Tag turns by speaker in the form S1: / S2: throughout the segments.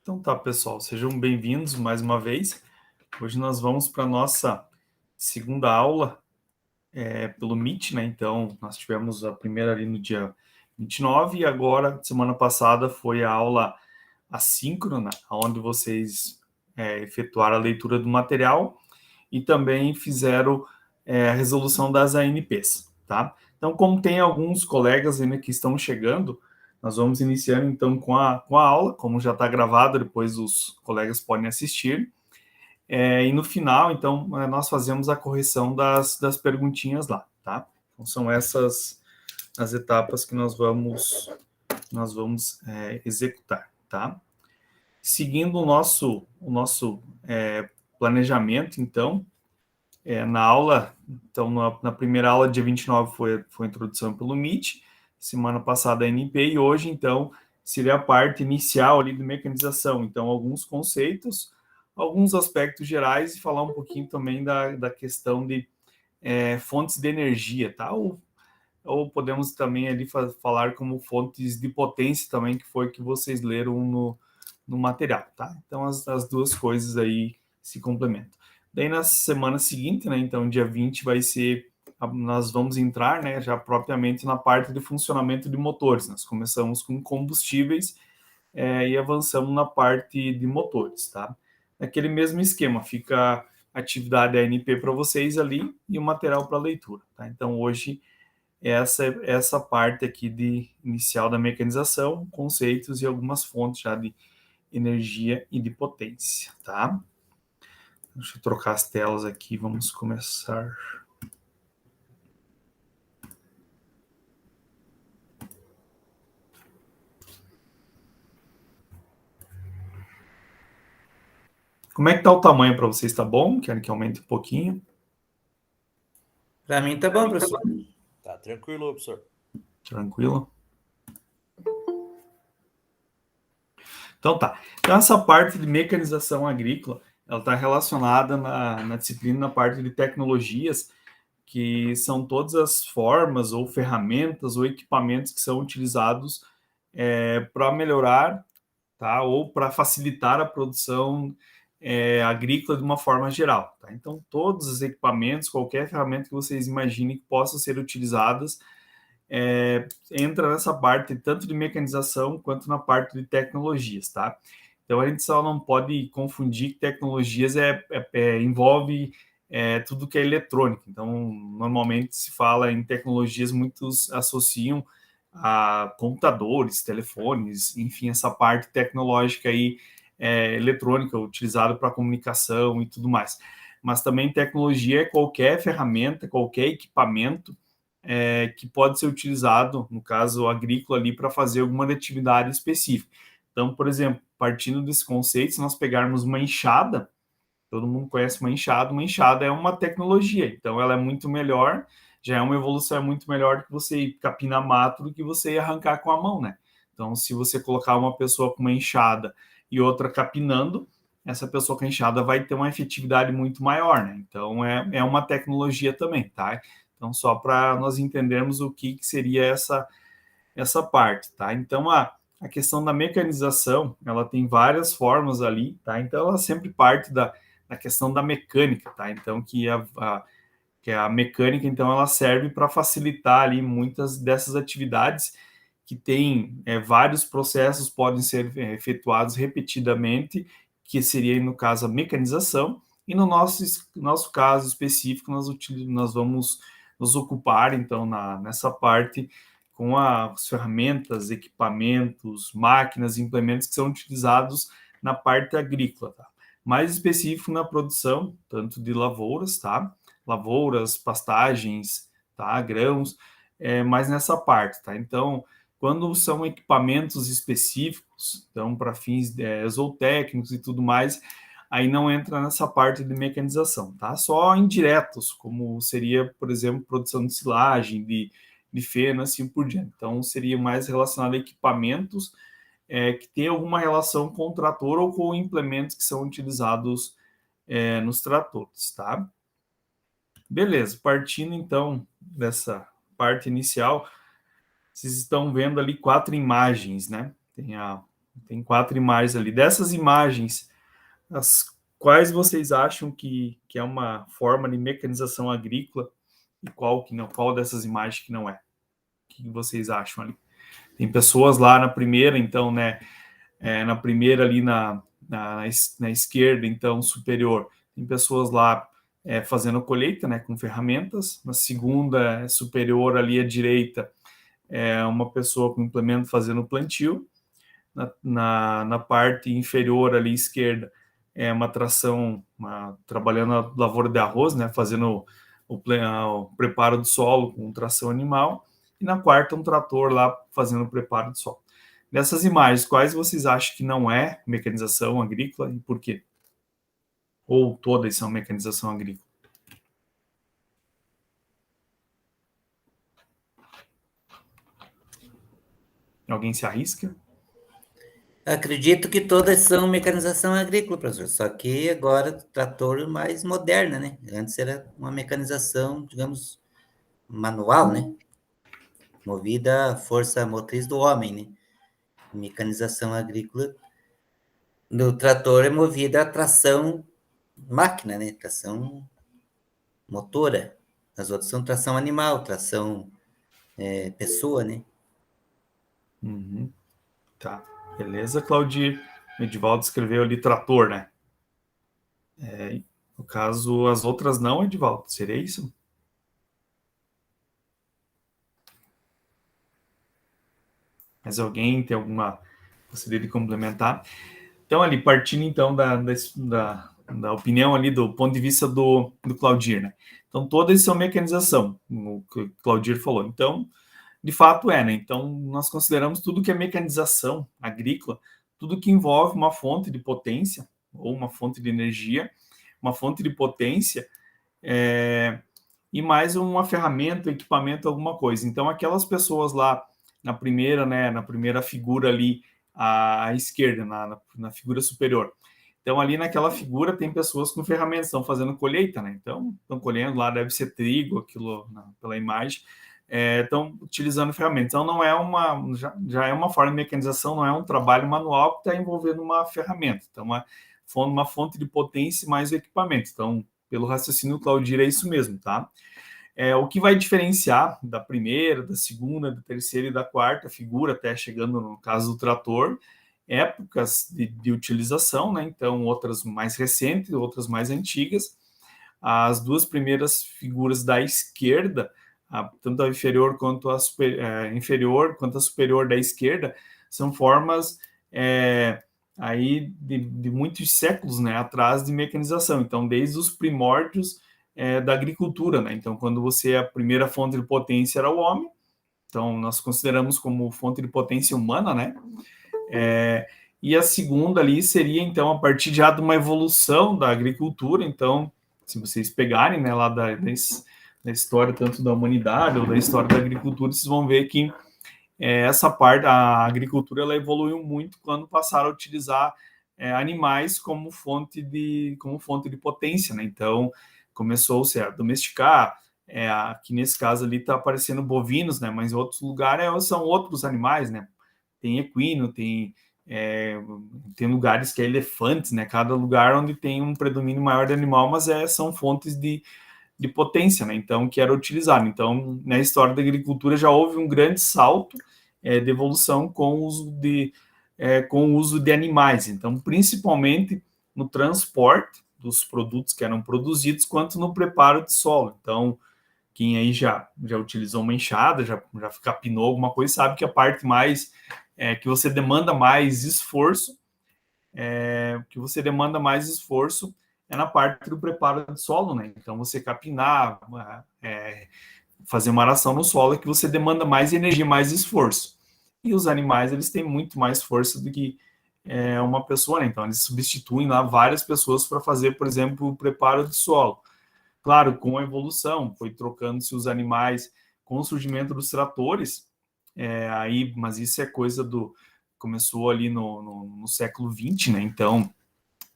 S1: Então tá, pessoal, sejam bem-vindos mais uma vez. Hoje nós vamos para a nossa segunda aula pelo Meet, né? Então, nós tivemos a primeira ali no dia 29 e agora, semana passada, foi a aula assíncrona, onde vocês efetuaram a leitura do material e também fizeram a resolução das ANPs, tá? Então, como tem alguns colegas ainda que estão chegando, nós vamos iniciando então com a aula, como já está gravado, depois os colegas podem assistir. E no final, então, nós fazemos a correção das perguntinhas lá, tá? Então, são essas as etapas que nós vamos executar, tá? Seguindo o nosso planejamento, então, na aula, então, na primeira aula, dia 29, foi a introdução pelo Meet, semana passada a NP, e hoje, então, seria a parte inicial ali de mecanização. Então, alguns conceitos, alguns aspectos gerais e falar um pouquinho também da questão de fontes de energia, tá? Ou podemos também ali falar como fontes de potência também, que foi que vocês leram no material, tá? Então, as duas coisas aí se complementam. Daí, na semana seguinte, né, então, dia 20, nós vamos entrar, né, já propriamente na parte de funcionamento de motores. Nós começamos com combustíveis e avançamos na parte de motores, tá? Naquele mesmo esquema, fica a atividade ANP para vocês ali e o material para leitura, tá? Então, hoje, essa parte aqui de inicial da mecanização, conceitos e algumas fontes já de energia e de potência, tá? Deixa eu trocar as telas aqui, vamos começar. Como é que tá o tamanho para vocês? Tá bom? Querem que aumente um pouquinho?
S2: Para mim tá bom, professor.
S3: Tá tranquilo, professor.
S1: Tranquilo? Então tá. Então essa parte de mecanização agrícola, ela está relacionada na disciplina, na parte de tecnologias, que são todas as formas ou ferramentas ou equipamentos que são utilizados para melhorar, tá? Ou para facilitar a produção agrícola de uma forma geral, tá? Então, todos os equipamentos, qualquer ferramenta que vocês imaginem que possa ser utilizadas, entra nessa parte tanto de mecanização quanto na parte de tecnologias, tá? Então, a gente só não pode confundir que tecnologias envolve tudo que é eletrônico. Então, normalmente se fala em tecnologias, muitos associam a computadores, telefones, enfim, essa parte tecnológica aí, eletrônica, utilizada para comunicação e tudo mais. Mas também tecnologia é qualquer ferramenta, qualquer equipamento que pode ser utilizado, no caso agrícola, ali para fazer alguma atividade específica. Então, por exemplo, partindo desse conceito, se nós pegarmos uma enxada, todo mundo conhece uma enxada é uma tecnologia, então ela é muito melhor, já é uma evolução, é muito melhor do que você capinar mato do que você arrancar com a mão, né? Então, se você colocar uma pessoa com uma enxada e outra capinando, essa pessoa com a enxada vai ter uma efetividade muito maior, né? Então, é uma tecnologia também, tá? Então, só para nós entendermos o que seria essa parte, tá? Então, a questão da mecanização, ela tem várias formas ali, tá? Então, ela sempre parte da questão da mecânica, tá? Então, que a mecânica, então, ela serve para facilitar ali muitas dessas atividades que tem vários processos podem ser efetuados repetidamente, que seria, no caso, a mecanização, e no nosso caso específico, nós vamos nos ocupar, então, nessa parte com as ferramentas, equipamentos, máquinas, implementos que são utilizados na parte agrícola, tá? Mais específico na produção, tanto de lavouras, tá? Lavouras, pastagens, tá? Grãos, mais nessa parte, tá? Então, quando são equipamentos específicos, então para fins zootécnicos e tudo mais, aí não entra nessa parte de mecanização, tá? Só indiretos, como seria, por exemplo, produção de silagem, de feno, assim por diante. Então, seria mais relacionado a equipamentos que tem alguma relação com o trator ou com implementos que são utilizados nos tratores, tá? Beleza, partindo então dessa parte inicial, vocês estão vendo ali 4 imagens, né? Tem Tem 4 imagens ali. Dessas imagens, as quais vocês acham que é uma forma de mecanização agrícola e qual que não? Qual dessas imagens que não é? O que vocês acham ali? Tem pessoas lá na primeira, então, né? Na primeira ali na esquerda, então, superior, tem pessoas lá fazendo colheita, né? Com ferramentas. Na segunda superior ali à direita, uma pessoa com implemento fazendo plantio. Na parte inferior ali esquerda é uma tração, trabalhando a lavoura de arroz, né, fazendo o preparo do solo com tração animal, e na quarta um trator lá fazendo o preparo do solo. Nessas imagens, quais vocês acham que não é mecanização agrícola e por quê? Ou todas são mecanização agrícola? Alguém se arrisca?
S2: Acredito que todas são mecanização agrícola, professor, só que agora trator mais moderna, né? Antes era uma mecanização, digamos, manual, né? Movida à força motriz do homem, né? Mecanização agrícola do trator é movida a tração máquina, né? Tração motora. As outras são tração animal, tração pessoa, né?
S1: Uhum. Tá, beleza, Claudir. O Edivaldo escreveu ali trator, né? No caso, as outras não, Edivaldo. Seria isso? Mas alguém tem alguma gostaria de complementar? Então, ali, partindo então da opinião ali, do ponto de vista do Claudir, né? Então, todas são mecanização, o que o Claudir falou. Então, de fato né? Então, nós consideramos tudo que é mecanização agrícola, tudo que envolve uma fonte de potência, ou uma fonte de energia, uma fonte de potência, e mais uma ferramenta, equipamento, alguma coisa. Então, aquelas pessoas lá na primeira, né, na primeira figura ali à esquerda, na figura superior. Então, ali naquela figura tem pessoas com ferramentas, estão fazendo colheita, né? Então, estão colhendo lá, deve ser trigo, aquilo pela imagem, estão utilizando ferramentas. Então, não é já é uma forma de mecanização, não é um trabalho manual que está envolvendo uma ferramenta. Então, uma fonte de potência mais o equipamento. Então, pelo raciocínio do Claudir, é isso mesmo, tá? O que vai diferenciar da primeira, da segunda, da terceira e da quarta figura, até chegando no caso do trator, épocas de utilização, né? Então, outras mais recentes, outras mais antigas. As duas primeiras figuras da esquerda, tanto a inferior quanto a superior da esquerda, são formas aí de muitos séculos, né, atrás de mecanização. Então, desde os primórdios da agricultura, né? Então, quando a primeira fonte de potência era o homem, então nós consideramos como fonte de potência humana, né? E a segunda ali seria, então, a partir já de uma evolução da agricultura. Então, se vocês pegarem, né, lá da história tanto da humanidade ou da história da agricultura, vocês vão ver que essa parte, a agricultura, ela evoluiu muito quando passaram a utilizar animais como fonte de potência, né? Então, começou-se a domesticar, aqui nesse caso ali está aparecendo bovinos, né? Mas em outros lugares são outros animais, né? Tem equino, tem lugares que é elefantes, né? Cada lugar onde tem um predomínio maior de animal, mas são fontes de potência, né? Então, que era utilizado. Então, na história da agricultura já houve um grande salto de evolução com o uso de animais. Então, principalmente no transporte dos produtos que eram produzidos, quanto no preparo de solo. Então, quem aí já utilizou uma enxada, já capinou alguma coisa, sabe que a parte mais que você demanda mais esforço, é na parte do preparo do solo, né? Então, você capinar, fazer uma aração no solo é que você demanda mais energia, mais esforço. E os animais, eles têm muito mais força do que uma pessoa, né? Então, eles substituem lá várias pessoas para fazer, por exemplo, o preparo do solo. Claro, com a evolução, foi trocando-se os animais com o surgimento dos tratores, mas isso é coisa começou ali no século XX, né? Então,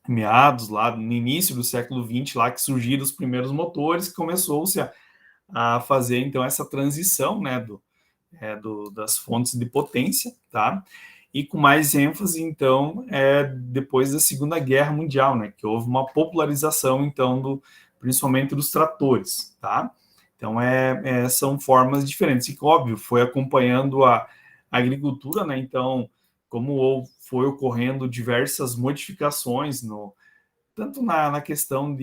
S1: meados lá, no início do século XX, lá que surgiram os primeiros motores, começou-se a fazer, então, essa transição, né, das fontes de potência, tá? e com mais ênfase, então, depois da Segunda Guerra Mundial, né, que houve uma popularização, então, principalmente dos tratores, tá? Então, são formas diferentes, e, óbvio, foi acompanhando a agricultura, né, então, como foi ocorrendo diversas modificações, tanto na questão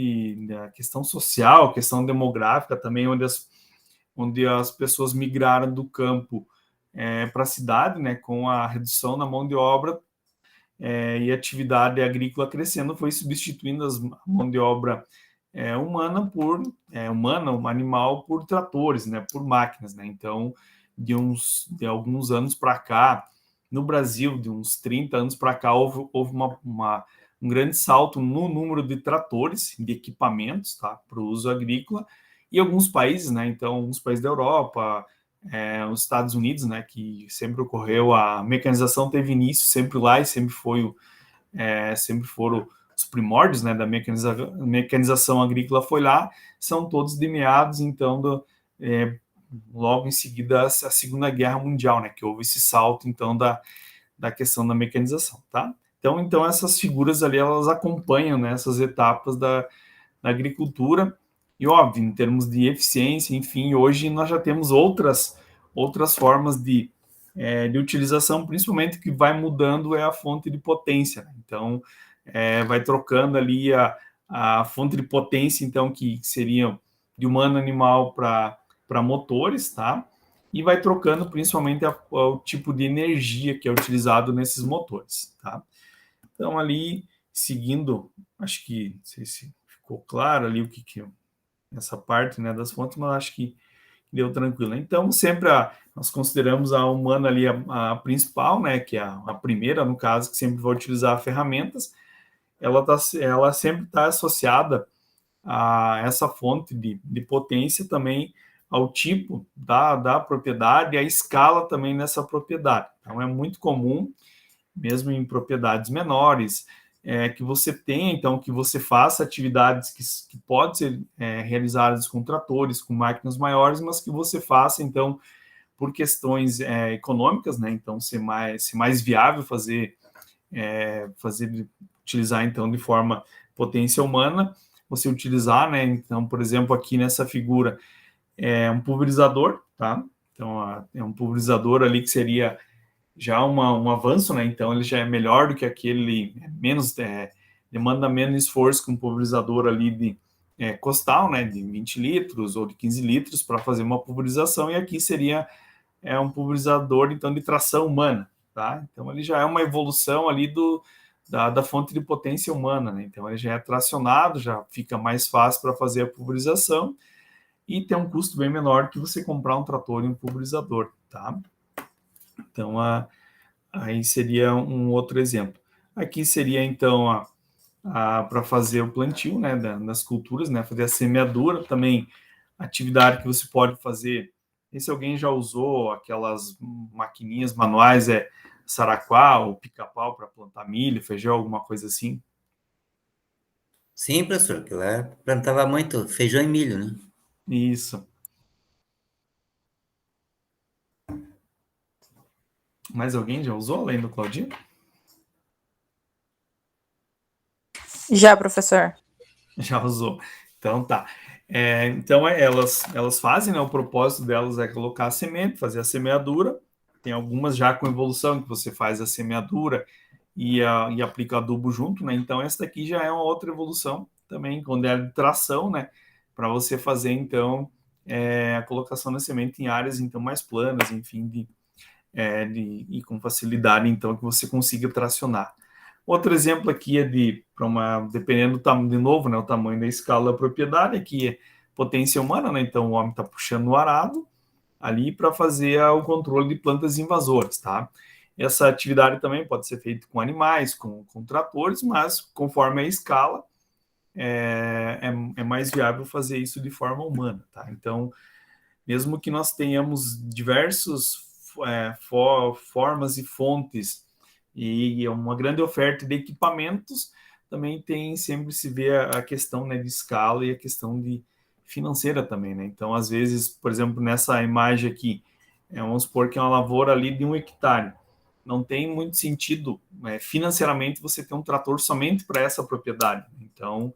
S1: na questão social, questão demográfica também, onde as pessoas migraram do campo para a cidade, né, com a redução na mão de obra e a atividade agrícola crescendo, foi substituindo a mão de obra humana, animal, por tratores, né, por máquinas, né. Então, de alguns anos para cá, no Brasil, de uns 30 anos para cá, houve um grande salto no número de tratores, de equipamentos, tá, para o uso agrícola, e alguns países, né, então, alguns países da Europa, os Estados Unidos, né, que sempre ocorreu, a mecanização teve início sempre lá e sempre foram os primórdios, né, da mecanização agrícola foi lá, são todos de meados, então, logo em seguida, a Segunda Guerra Mundial, né, que houve esse salto, então, da questão da mecanização, tá? Então essas figuras ali, elas acompanham, né, essas etapas da agricultura, e óbvio, em termos de eficiência, enfim, hoje nós já temos outras formas de utilização, principalmente que vai mudando a fonte de potência, né? Então, vai trocando ali a fonte de potência, então, que seria de humano animal para motores, tá? E vai trocando principalmente o tipo de energia que é utilizado nesses motores, tá? Então, ali, seguindo, acho que, não sei se ficou claro ali o que essa parte, né, das fontes, mas acho que deu tranquilo. Então, sempre nós consideramos a humana ali a principal, né, que é a primeira, no caso, que sempre vai utilizar ferramentas, ela sempre está associada a essa fonte de potência também ao tipo da propriedade e à escala também nessa propriedade. Então, é muito comum, mesmo em propriedades menores, que você tenha, então, que você faça atividades que podem ser realizadas com tratores, com máquinas maiores, mas que você faça, então, por questões econômicas, né? Então, ser mais viável utilizar, então, de forma potência humana, você utilizar, né? Então, por exemplo, aqui nessa figura, um pulverizador, tá? Então, é um pulverizador ali que seria já um avanço, né? Então, ele já é melhor do que aquele, demanda menos esforço que um pulverizador ali de costal, né? De 20 litros ou de 15 litros para fazer uma pulverização, e aqui seria um pulverizador, então, de tração humana, tá? Então, ele já é uma evolução ali da fonte de potência humana, né? Então, ele já é tracionado, já fica mais fácil para fazer a pulverização e tem um custo bem menor que você comprar um trator e um pulverizador, tá? Então, aí seria um outro exemplo. Aqui seria, então, para fazer o plantio, né, das culturas, né, fazer a semeadura, também atividade que você pode fazer. E se alguém já usou aquelas maquininhas manuais, saraquá ou pica-pau para plantar milho, feijão, alguma coisa assim?
S2: Sim, professor, que lá plantava muito feijão e milho, né?
S1: Isso. Mais alguém já usou, além do Claudinho?
S4: Já, professor.
S1: Já usou. Então, tá. Então, elas fazem, né? O propósito delas é colocar a semente, fazer a semeadura. Tem algumas já com evolução, que você faz a semeadura e aplica adubo junto, né? Então, essa daqui já é uma outra evolução também, quando é de tração, né? Para você fazer, então, a colocação da semente em áreas, então, mais planas, enfim, e com facilidade, então, que você consiga tracionar. Outro exemplo aqui dependendo do tamanho, de novo, né, o tamanho da escala da propriedade, aqui é potência humana, né, então o homem está puxando o arado ali para fazer o controle de plantas invasoras, tá? Essa atividade também pode ser feita com animais, com tratores, mas conforme a escala, é mais viável fazer isso de forma humana, tá? Então, mesmo que nós tenhamos diversos formas e fontes e uma grande oferta de equipamentos, também sempre se vê a questão, né, de escala e a questão de financeira também, né? Então, às vezes, por exemplo, nessa imagem aqui, vamos supor que é uma lavoura ali de 1 hectare. não tem muito sentido financeiramente você ter um trator somente para essa propriedade. Então,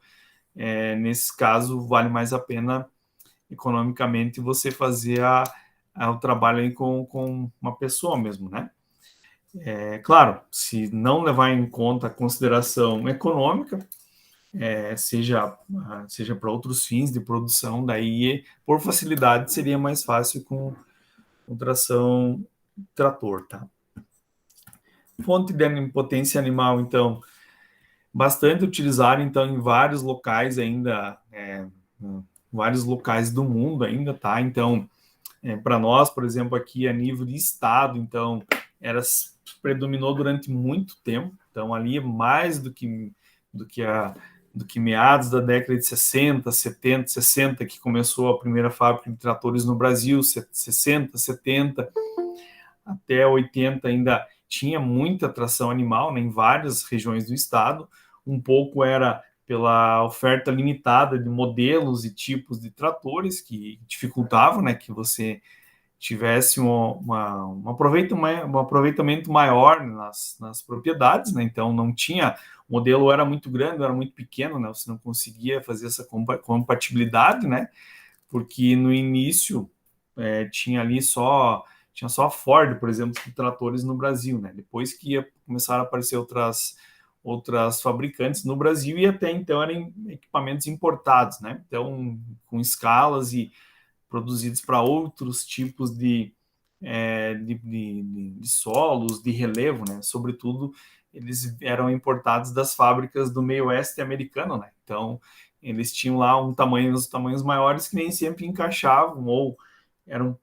S1: nesse caso, vale mais a pena economicamente você fazer o trabalho aí com uma pessoa mesmo, né? Claro, se não levar em conta a consideração econômica, seja para outros fins de produção, daí por facilidade seria mais fácil com tração trator, tá? Fonte de potência animal, então, bastante utilizada, então, em vários locais ainda, vários locais do mundo ainda, tá? Então, para nós, por exemplo, aqui a nível de estado, então, predominou durante muito tempo, então, ali mais do que meados da década de 60, 70, 60, que começou a primeira fábrica de tratores no Brasil, 60, 70, até 80 ainda tinha muita tração animal, né, em várias regiões do estado. Um pouco era pela oferta limitada de modelos e tipos de tratores que dificultavam, né, que você tivesse um aproveitamento maior nas propriedades, né? Então não tinha, o modelo era muito grande, era muito pequeno, né? Você não conseguia fazer essa compatibilidade, né? Porque no início tinha só a Ford, por exemplo, de tratores no Brasil, né? Depois que começaram a aparecer outras fabricantes no Brasil, e até então eram equipamentos importados, né? Então, com escalas e produzidos para outros tipos de solos, de relevo, né? Sobretudo, eles eram importados das fábricas do meio oeste americano, né? Então, eles tinham lá os tamanhos maiores que nem sempre encaixavam ou eram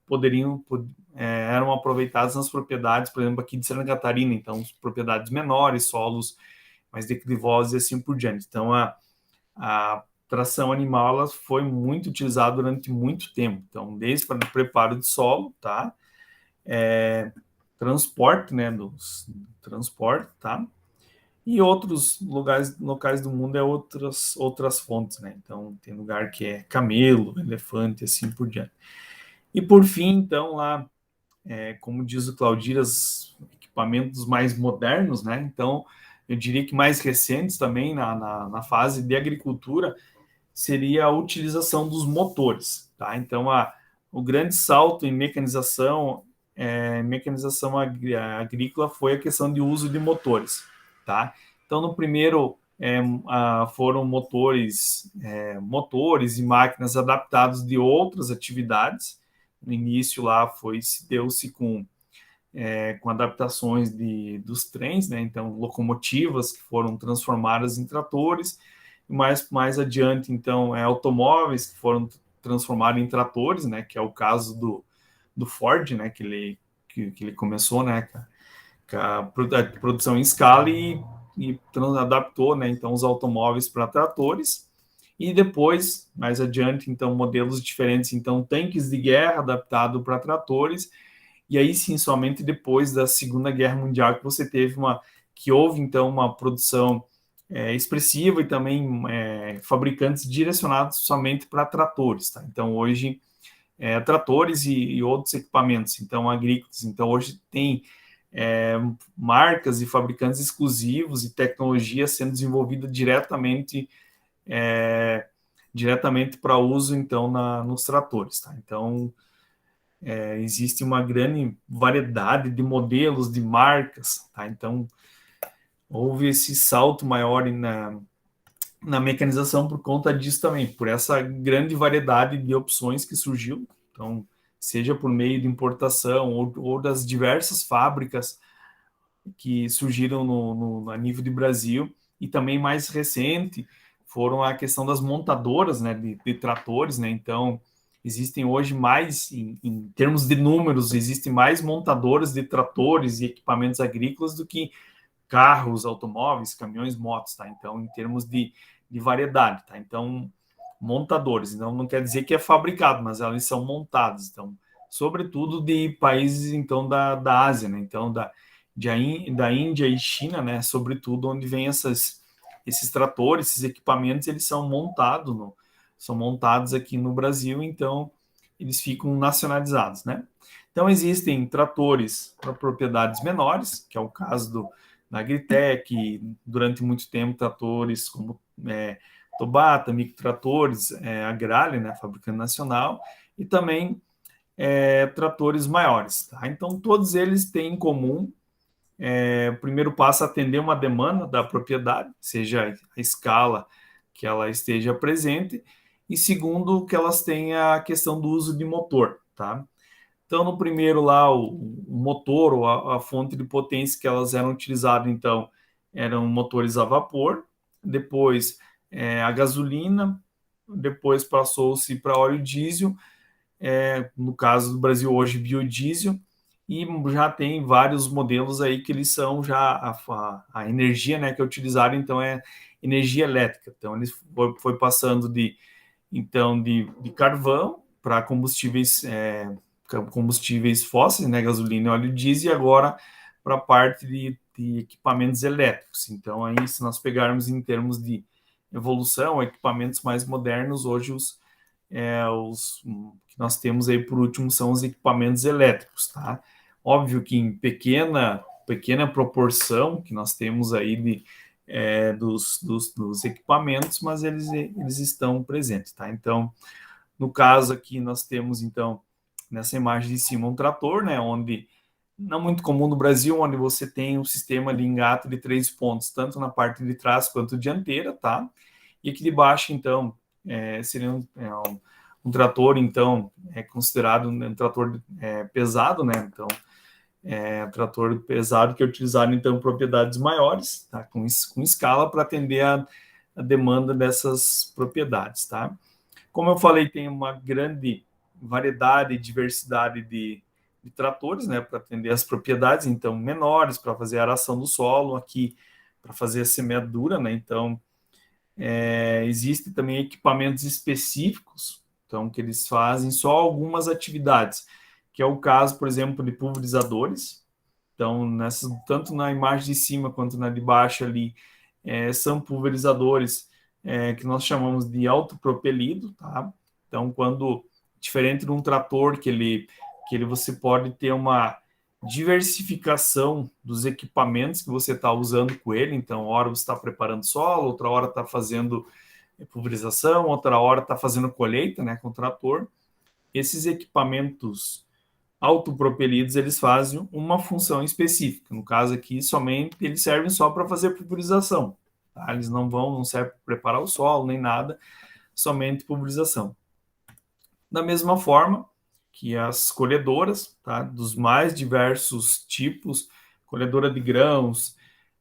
S1: aproveitados nas propriedades, por exemplo, aqui de Santa Catarina, então, propriedades menores, solos mais declivosos e assim por diante. Então, a tração animal ela foi muito utilizada durante muito tempo. Então, desde para o preparo de solo, tá? Transporte, né? Transporte, tá? E outros locais do mundo outras fontes, né? Então, tem lugar que é camelo, elefante, assim por diante. E por fim, então, lá, como diz o Claudir, os equipamentos mais modernos, né? Então, eu diria que mais recentes também na fase de agricultura, seria a utilização dos motores, tá? Então, o grande salto em mecanização agrícola foi a questão de uso de motores, tá? Então, no primeiro foram motores e máquinas adaptados de outras atividades. No início lá deu-se com adaptações dos trens, né? Então, locomotivas que foram transformadas em tratores, mais adiante, então, automóveis que foram transformados em tratores, né? Que é o caso do Ford, né? Que ele começou, né? Com a produção em escala e adaptou, né? Então, os automóveis para tratores. E depois, mais adiante, então, modelos diferentes, então, tanques de guerra adaptados para tratores. E aí sim, somente depois da Segunda Guerra Mundial que houve então uma produção expressiva e também fabricantes direcionados somente para tratores, tá? Então hoje tratores e outros equipamentos, então agrícolas. Então hoje tem marcas e fabricantes exclusivos e tecnologia sendo desenvolvida diretamente para uso então nos tratores, tá? Então existe uma grande variedade de modelos, de marcas, tá? Então, houve esse salto maior na mecanização por conta disso também, por essa grande variedade de opções que surgiu. Então, seja por meio de importação ou das diversas fábricas que surgiram a nível de Brasil, e também mais recente foram a questão das montadoras, né, de tratores, né? Então, existem hoje mais, em termos de números, existem mais montadoras de tratores e equipamentos agrícolas do que carros, automóveis, caminhões, motos, tá? Então, em termos de variedade, tá? Então, montadores, então não quer dizer que é fabricado, mas elas são montadas, então, sobretudo de países, então, da Ásia, né? Então, da Índia e China, né? Sobretudo onde vem esses tratores, esses equipamentos, eles são montados aqui no Brasil, então eles ficam nacionalizados, né? Então, existem tratores para propriedades menores, que é o caso da Agritec, durante muito tempo, tratores como Tobata, microtratores, Agrale, né, fabricante nacional, e também tratores maiores. Tá? Então, todos eles têm em comum, o primeiro passo é atender uma demanda da propriedade, seja a escala que ela esteja presente, e segundo, que elas tenham a questão do uso de motor. Tá? Então, no primeiro lá, o motor ou a fonte de potência que elas eram utilizadas, então, eram motores a vapor, depois a gasolina, depois passou-se para óleo diesel, no caso do Brasil hoje, biodiesel, e já tem vários modelos aí que eles são já a energia, né, que é utilizada, então, é energia elétrica. Então, ele foi passando de carvão para combustíveis fósseis, né, gasolina e óleo diesel, e agora para a parte de equipamentos elétricos. Então, aí, se nós pegarmos em termos de evolução, equipamentos mais modernos, hoje os que nós temos aí por último são os equipamentos elétricos, tá? Óbvio que em pequena proporção que nós temos aí dos equipamentos, mas eles estão presentes, tá? Então, no caso aqui, nós temos, então, nessa imagem de cima, um trator, né, onde, não muito comum no Brasil, onde você tem um sistema de engate de 3 pontos, tanto na parte de trás quanto dianteira, tá? E aqui de baixo, então, seria um trator, então, considerado um trator pesado, né? Então, trator pesado que é utilizado, então, em propriedades maiores, tá? Com escala para atender a demanda dessas propriedades, tá? Como eu falei, tem uma grande variedade e diversidade de tratores, né, para atender as propriedades, então, menores, para fazer a aração do solo, aqui, para fazer a semeadura, né, então, existem também equipamentos específicos, então, que eles fazem só algumas atividades, que é o caso, por exemplo, de pulverizadores. Então, tanto na imagem de cima quanto na de baixo ali, são pulverizadores que nós chamamos de autopropelido, tá? Então, diferente de um trator que você pode ter uma diversificação dos equipamentos que você está usando com ele. Então, hora você está preparando solo, outra hora está fazendo pulverização, outra hora está fazendo colheita, né, com o trator. Esses equipamentos autopropelidos, eles fazem uma função específica. No caso aqui, somente eles servem só para fazer pulverização. Tá? Eles não servem para preparar o solo, nem nada, somente pulverização. Da mesma forma que as colhedoras, tá? Dos mais diversos tipos, colhedora de grãos,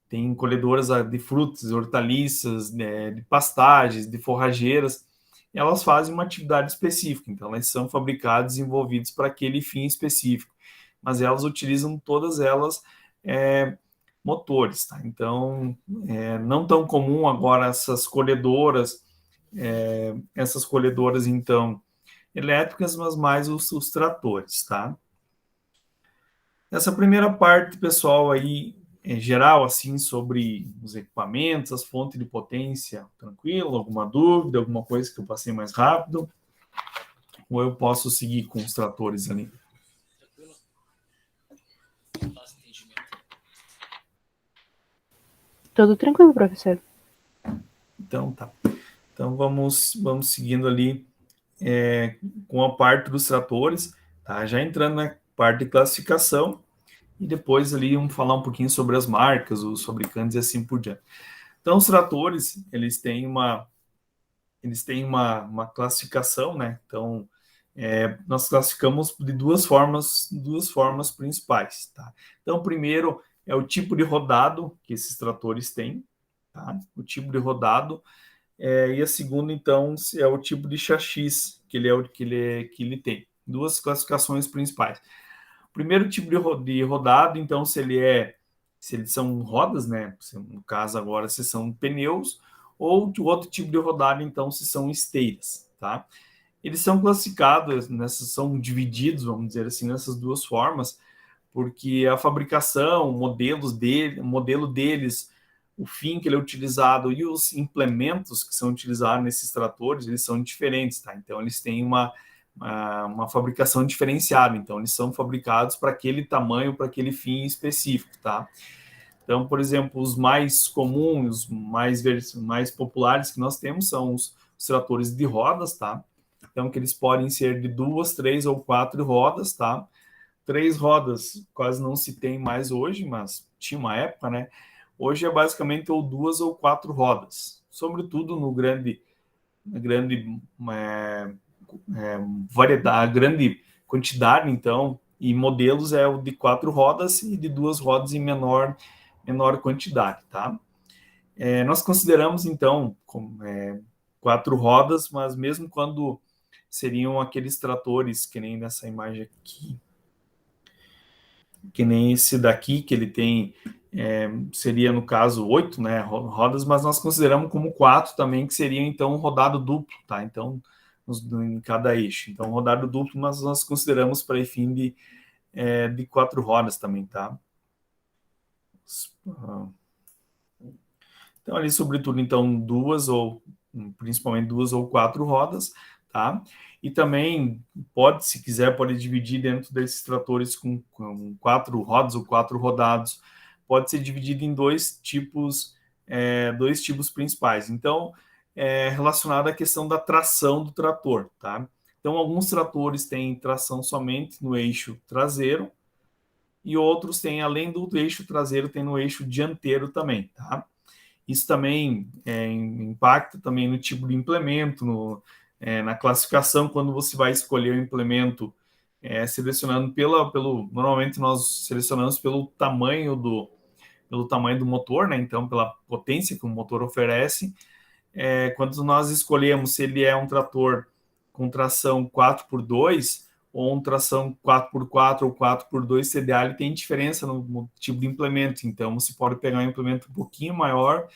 S1: tem colhedoras de frutas, hortaliças, né, de pastagens, de forrageiras, elas fazem uma atividade específica, então elas são fabricadas e desenvolvidas para aquele fim específico, mas elas utilizam todas elas motores, tá? Então, não tão comum agora essas colhedoras, então, elétricas, mas mais os tratores, tá? Essa primeira parte, pessoal, aí, geral, assim, sobre os equipamentos, as fontes de potência, tranquilo? Alguma dúvida, alguma coisa que eu passei mais rápido? Ou eu posso seguir com os tratores ali?
S4: Tudo tranquilo, professor.
S1: Então, tá. Então, vamos seguindo ali com a parte dos tratores, tá? Já entrando na parte de classificação, e depois ali vamos falar um pouquinho sobre as marcas, os fabricantes e assim por diante. Então, os tratores, eles têm uma classificação, né? Então, nós classificamos de duas formas principais, tá? Então, primeiro é o tipo de rodado que esses tratores têm, tá? O tipo de rodado, e a segunda, então, é o tipo de chassis que ele tem. Duas classificações principais. O primeiro tipo de rodado, então, se eles são rodas, né? No caso agora, se são pneus, ou o outro tipo de rodado, então, se são esteiras, tá? Eles são classificados, são divididos, vamos dizer assim, nessas duas formas, porque a fabricação, o modelo deles, o fim que ele é utilizado e os implementos que são utilizados nesses tratores, eles são diferentes, tá? Então, eles têm uma uma fabricação diferenciada, então eles são fabricados para aquele tamanho, para aquele fim específico, tá? Então, por exemplo, os mais comuns, mais populares que nós temos são os tratores de rodas, tá? Então, que eles podem ser de 2, 3 ou 4 rodas, tá? 3 rodas quase não se tem mais hoje, mas tinha uma época, né? Hoje é basicamente ou 2 ou 4 rodas, sobretudo na grande variedade, grande quantidade, então, e modelos é o de 4 rodas e de 2 rodas em menor quantidade, tá? Nós consideramos, então, 4 rodas, mas mesmo quando seriam aqueles tratores, que nem nessa imagem aqui, que nem esse daqui, que ele tem, seria no caso 8, né, rodas, mas nós consideramos como 4 também, que seria então um rodado duplo, tá? Então, em cada eixo. Então, rodado duplo, mas nós consideramos para fim de 4 rodas também, tá? Então, ali, sobretudo, então, principalmente 2 ou 4 rodas, tá? E também se quiser, pode dividir dentro desses tratores com 4 rodas ou 4 rodados, pode ser dividido em dois tipos principais. Então, relacionado à questão da tração do trator, tá? Então, alguns tratores têm tração somente no eixo traseiro e outros têm, além do eixo traseiro, tem no eixo dianteiro também, tá? Isso também impacta também no tipo de implemento, na classificação, quando você vai escolher o implemento, selecionando normalmente nós selecionamos pelo tamanho do motor, né? Então, pela potência que o motor oferece. Quando nós escolhemos se ele é um trator com tração 4x2 ou um tração 4x4 ou 4x2 CDA, ele tem diferença no tipo de implemento. Então, você pode pegar um implemento um pouquinho maior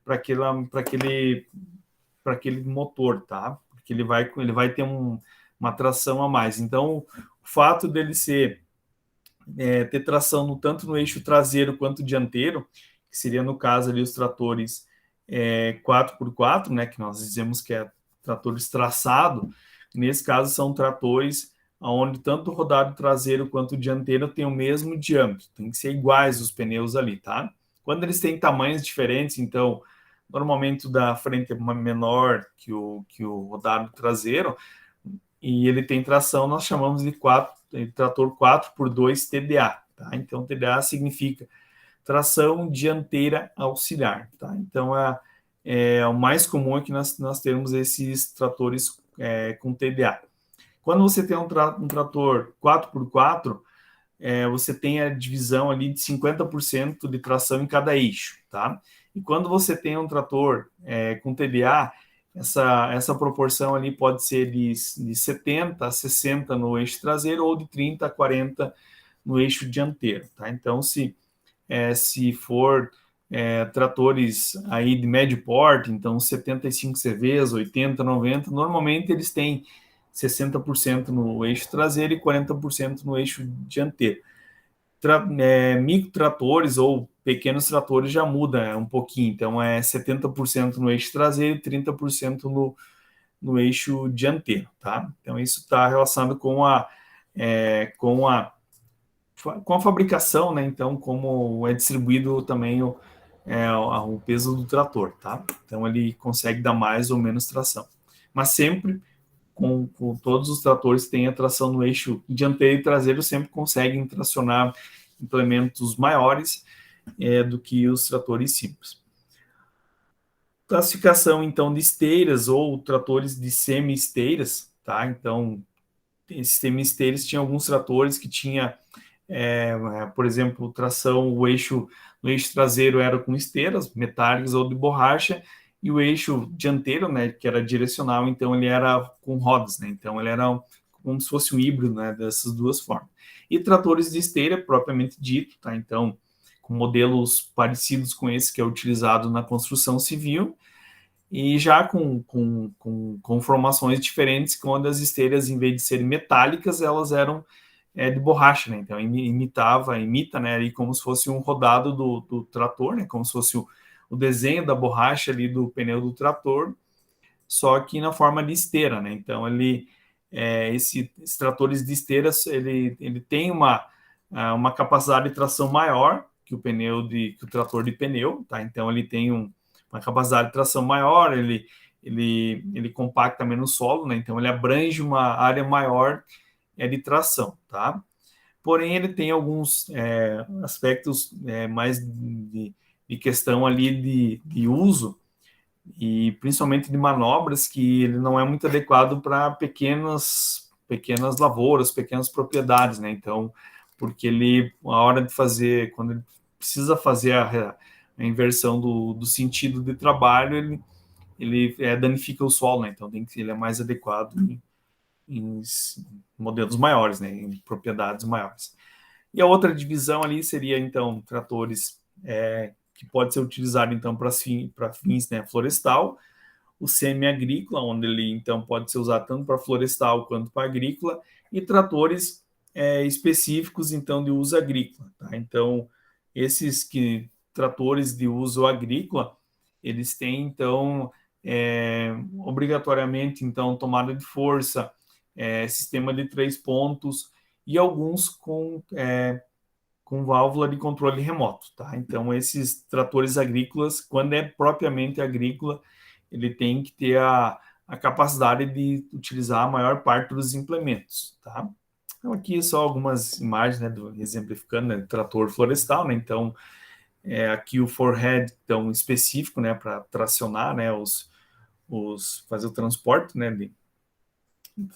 S1: para aquele motor, tá? Porque ele vai ter uma tração a mais. Então, o fato dele ter tração tanto no eixo traseiro quanto dianteiro, que seria no caso ali os tratores 4x4, né, que nós dizemos que é tratores traçado, nesse caso são tratores onde tanto o rodado traseiro quanto o dianteiro tem o mesmo diâmetro, tem que ser iguais os pneus ali, tá? Quando eles têm tamanhos diferentes, então, normalmente o da frente é menor que o rodado traseiro, e ele tem tração, nós chamamos de trator 4x2 TDA, tá? Então, TDA significa tração dianteira auxiliar, tá? Então, o mais comum é que nós temos esses tratores com TDA. Quando você tem um trator 4x4, você tem a divisão ali de 50% de tração em cada eixo, tá? E quando você tem um trator com TDA, essa proporção ali pode ser de 70 a 60 no eixo traseiro ou de 30 a 40 no eixo dianteiro, tá? Então, se for tratores aí de médio porte, então 75 CVs, 80, 90, normalmente eles têm 60% no eixo traseiro e 40% no eixo dianteiro. Microtratores ou pequenos tratores já muda um pouquinho, então 70% no eixo traseiro e 30% no eixo dianteiro, tá? Então isso está relacionado com a fabricação, né? Então, como é distribuído também o peso do trator, tá? Então, ele consegue dar mais ou menos tração. Mas sempre, com todos os tratores que têm a tração no eixo dianteiro e traseiro, sempre conseguem tracionar implementos maiores do que os tratores simples. Classificação, então, de esteiras ou tratores de semi-esteiras, tá? Então, esses semi-esteiras tinham alguns tratores que tinha por exemplo, tração, no eixo traseiro era com esteiras metálicas ou de borracha, e o eixo dianteiro, né, que era direcional, então ele era com rodas, né, então ele era como se fosse um híbrido, né, dessas duas formas. E tratores de esteira, propriamente dito, tá, então, com modelos parecidos com esse que é utilizado na construção civil, e já com formações diferentes, quando as esteiras, em vez de serem metálicas, elas eram de borracha, né? Então imita, né? Ali como se fosse um rodado do trator, né? Como se fosse o desenho da borracha ali do pneu do trator, só que na forma de esteira, né? Então ele esses tratores de esteira, ele tem uma capacidade de tração maior que o trator de pneu, tá? Então ele tem uma capacidade de tração maior, ele compacta menos solo, né? Então ele abrange uma área maior de tração, tá? Porém, ele tem alguns aspectos mais de questão ali de uso, e principalmente de manobras, que ele não é muito adequado para pequenas lavouras, pequenas propriedades, né? Então, porque a hora de fazer, quando ele precisa fazer a inversão do sentido de trabalho, ele danifica o solo, né? Então, ele é mais adequado em modelos maiores, né? Em propriedades maiores. E a outra divisão ali seria, então, tratores que pode ser utilizado, então, para fins, né, florestal, o semi-agrícola, onde ele, então, pode ser usado tanto para florestal quanto para agrícola, e tratores específicos, então, de uso agrícola, tá? Então, tratores de uso agrícola, eles têm, então, obrigatoriamente, então, tomada de força, sistema de 3 pontos, e alguns com válvula de controle remoto, tá? Então, esses tratores agrícolas, quando é propriamente agrícola, ele tem que ter a capacidade de utilizar a maior parte dos implementos, tá? Então, aqui só algumas imagens, né, exemplificando, né, trator florestal, né? Então, aqui o forehead, então, específico, né, para tracionar, né, fazer o transporte, né,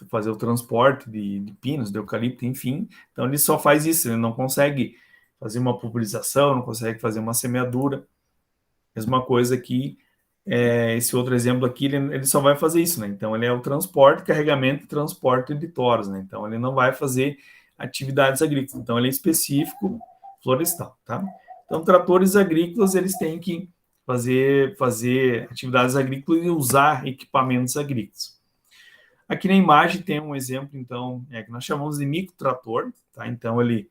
S1: fazer o transporte de pinos, de eucalipto, enfim. Então ele só faz isso, ele não consegue fazer uma pulverização, não consegue fazer uma semeadura. Mesma coisa aqui, esse outro exemplo aqui, ele só vai fazer isso, né? Então ele é o transporte, carregamento e transporte de toros, né? Então ele não vai fazer atividades agrícolas. Então ele é específico florestal, tá? Então tratores agrícolas, eles têm que fazer atividades agrícolas e usar equipamentos agrícolas. Aqui na imagem tem um exemplo, então, que nós chamamos de microtrator, tá? Então, ele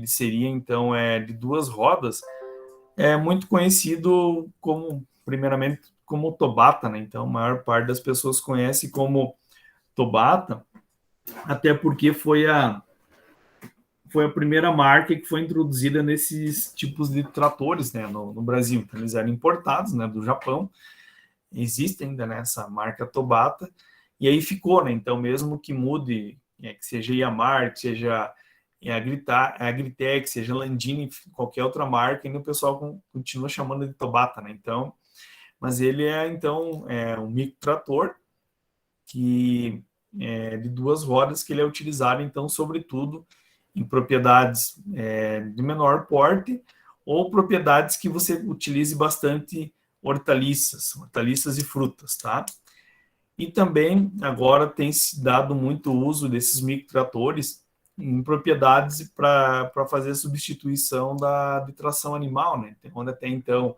S1: seria, então, de 2 rodas, muito conhecido primeiramente, como Tobata, né? Então, a maior parte das pessoas conhece como Tobata, até porque foi a primeira marca que foi introduzida nesses tipos de tratores, né, no Brasil. Então, eles eram importados, né, do Japão. Existe ainda, né, essa marca Tobata, e aí ficou, né? Então, mesmo que mude, que seja Yamaha, que seja a Agritech, seja Landini, qualquer outra marca, ainda o pessoal continua chamando de Tobata, né? Então, mas ele então, um microtrator que de 2 rodas, que ele é utilizado, então, sobretudo em propriedades de menor porte, ou propriedades que você utilize bastante hortaliças e frutas, tá? E também agora tem se dado muito uso desses microtratores em propriedades para fazer a substituição de tração animal, né? Onde até então,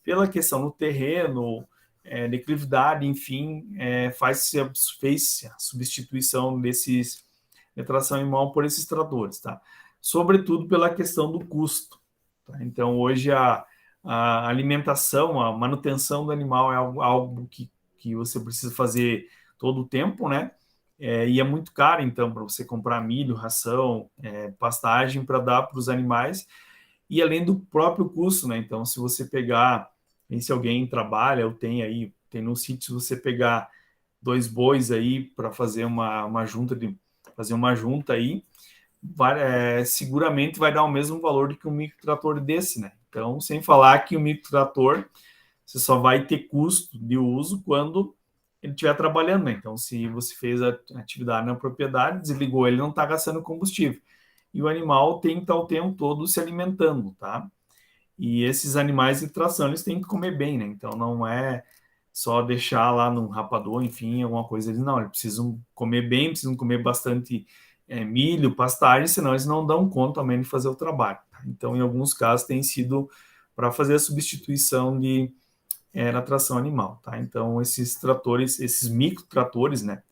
S1: pela questão do terreno, declividade, enfim, fez-se a substituição de tração animal por esses tratores, tá? Sobretudo pela questão do custo, tá? Então, hoje a alimentação, a manutenção do animal é algo que você precisa fazer todo o tempo, né? E é muito caro, então, para você comprar milho, ração, pastagem para dar para os animais, e além do próprio custo, né? Então, se você pegar, se alguém trabalha ou tem no sítio, se você pegar 2 bois aí para fazer uma junta aí, seguramente vai dar o mesmo valor do que um microtrator desse, né? Então, sem falar que o microtrator você só vai ter custo de uso quando ele estiver trabalhando, né? Então, se você fez a atividade na propriedade, desligou ele, não está gastando combustível. E o animal tem que estar o tempo todo se alimentando, tá? E esses animais de tração, eles têm que comer bem, né? Então, não é só deixar lá no rapador, enfim, alguma coisa. Eles precisam comer bem, precisam comer bastante milho, pastagem, senão eles não dão conta também de fazer o trabalho, tá? Então, em alguns casos, tem sido para fazer a substituição na tração animal, tá? Então, esses tratores, esses microtratores, né?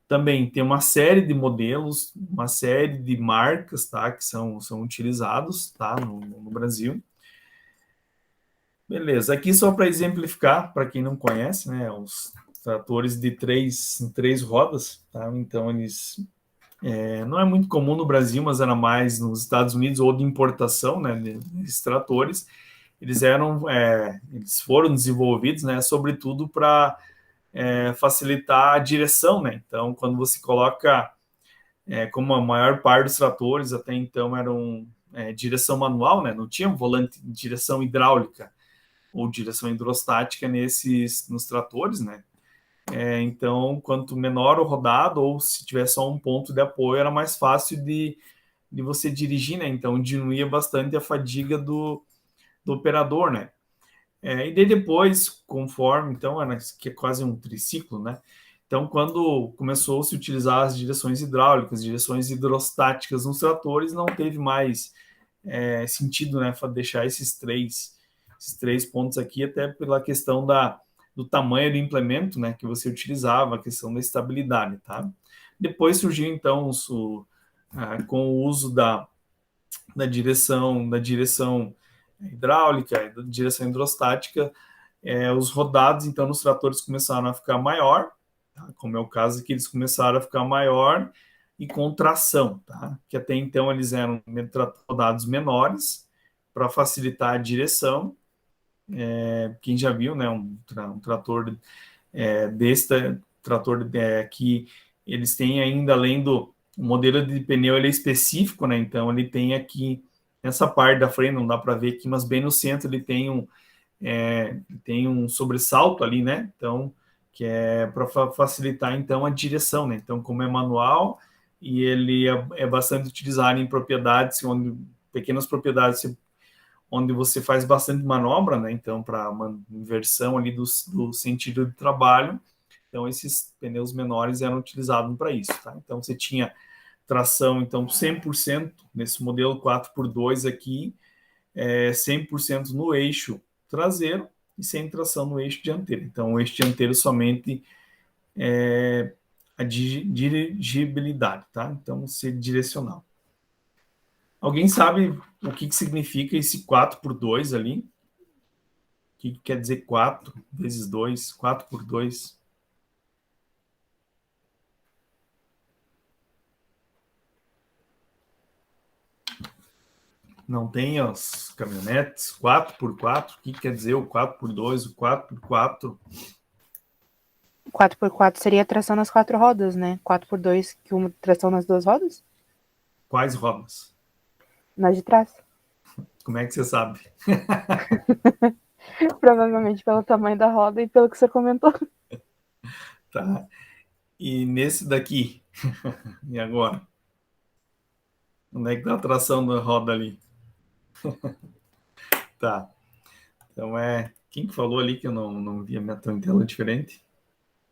S1: Também tem uma série de modelos, uma série de marcas, tá? Que são utilizados, tá? No Brasil. Beleza, aqui só para exemplificar, para quem não conhece, né, os tratores de três rodas, tá? Então eles não é muito comum no Brasil, mas era mais nos Estados Unidos ou de importação, né, desses tratores. Eles foram desenvolvidos, né, sobretudo para facilitar a direção, né? Então, quando você coloca, como a maior parte dos tratores até então eram direção manual, né? Não tinha um volante de direção hidráulica ou direção hidrostática nos tratores, né? Então, quanto menor o rodado, ou se tiver só um ponto de apoio, era mais fácil de você dirigir, né? Então, diminuía bastante a fadiga do operador, né? E daí depois, conforme, então, que é quase um triciclo, né? Então, quando começou a se utilizar as direções hidráulicas, direções hidrostáticas nos tratores, não teve mais sentido, né, deixar esses três pontos aqui, até pela questão do tamanho do implemento, né, que você utilizava, a questão da estabilidade, tá? Depois surgiu, então, com o uso da direção hidráulica, da direção hidrostática, os rodados, então, nos tratores começaram a ficar maior, tá? Como é o caso que eles começaram a ficar maior e com tração, tá? Que até então eles eram rodados menores para facilitar a direção. Quem já viu, né, um trator desse trator que eles têm ainda, além do modelo de pneu, ele é específico, né? Então ele tem aqui nessa parte da frente, não dá para ver aqui, mas bem no centro ele tem um sobressalto ali, né? Então, que é para facilitar então a direção, né? Então, como é manual e ele é bastante utilizado em propriedades, pequenas propriedades onde você faz bastante manobra, né? Então, para uma inversão ali do sentido de trabalho, então esses pneus menores eram utilizados para isso, tá? Então, você tinha tração, então, 100% nesse modelo 4x2 aqui, 100% no eixo traseiro e sem tração no eixo dianteiro. Então, o eixo dianteiro somente a dirigibilidade, tá? Então, ser direcional. Alguém sabe o que significa esse 4x2 ali? O que quer dizer 4 vezes 2, 4x2? Não tem as caminhonetes 4x4? O que quer dizer o 4x2, o 4x4?
S4: 4x4 seria tração nas 4 rodas, né? 4x2, que uma tração nas 2 rodas?
S1: Quais rodas?
S4: Nas de trás.
S1: Como é que você sabe?
S4: Provavelmente pelo tamanho da roda e pelo que você comentou.
S1: Tá. E nesse daqui? E agora? Onde é que tá a tração da roda ali? Tá. Então quem que falou ali que eu não via minha tela diferente?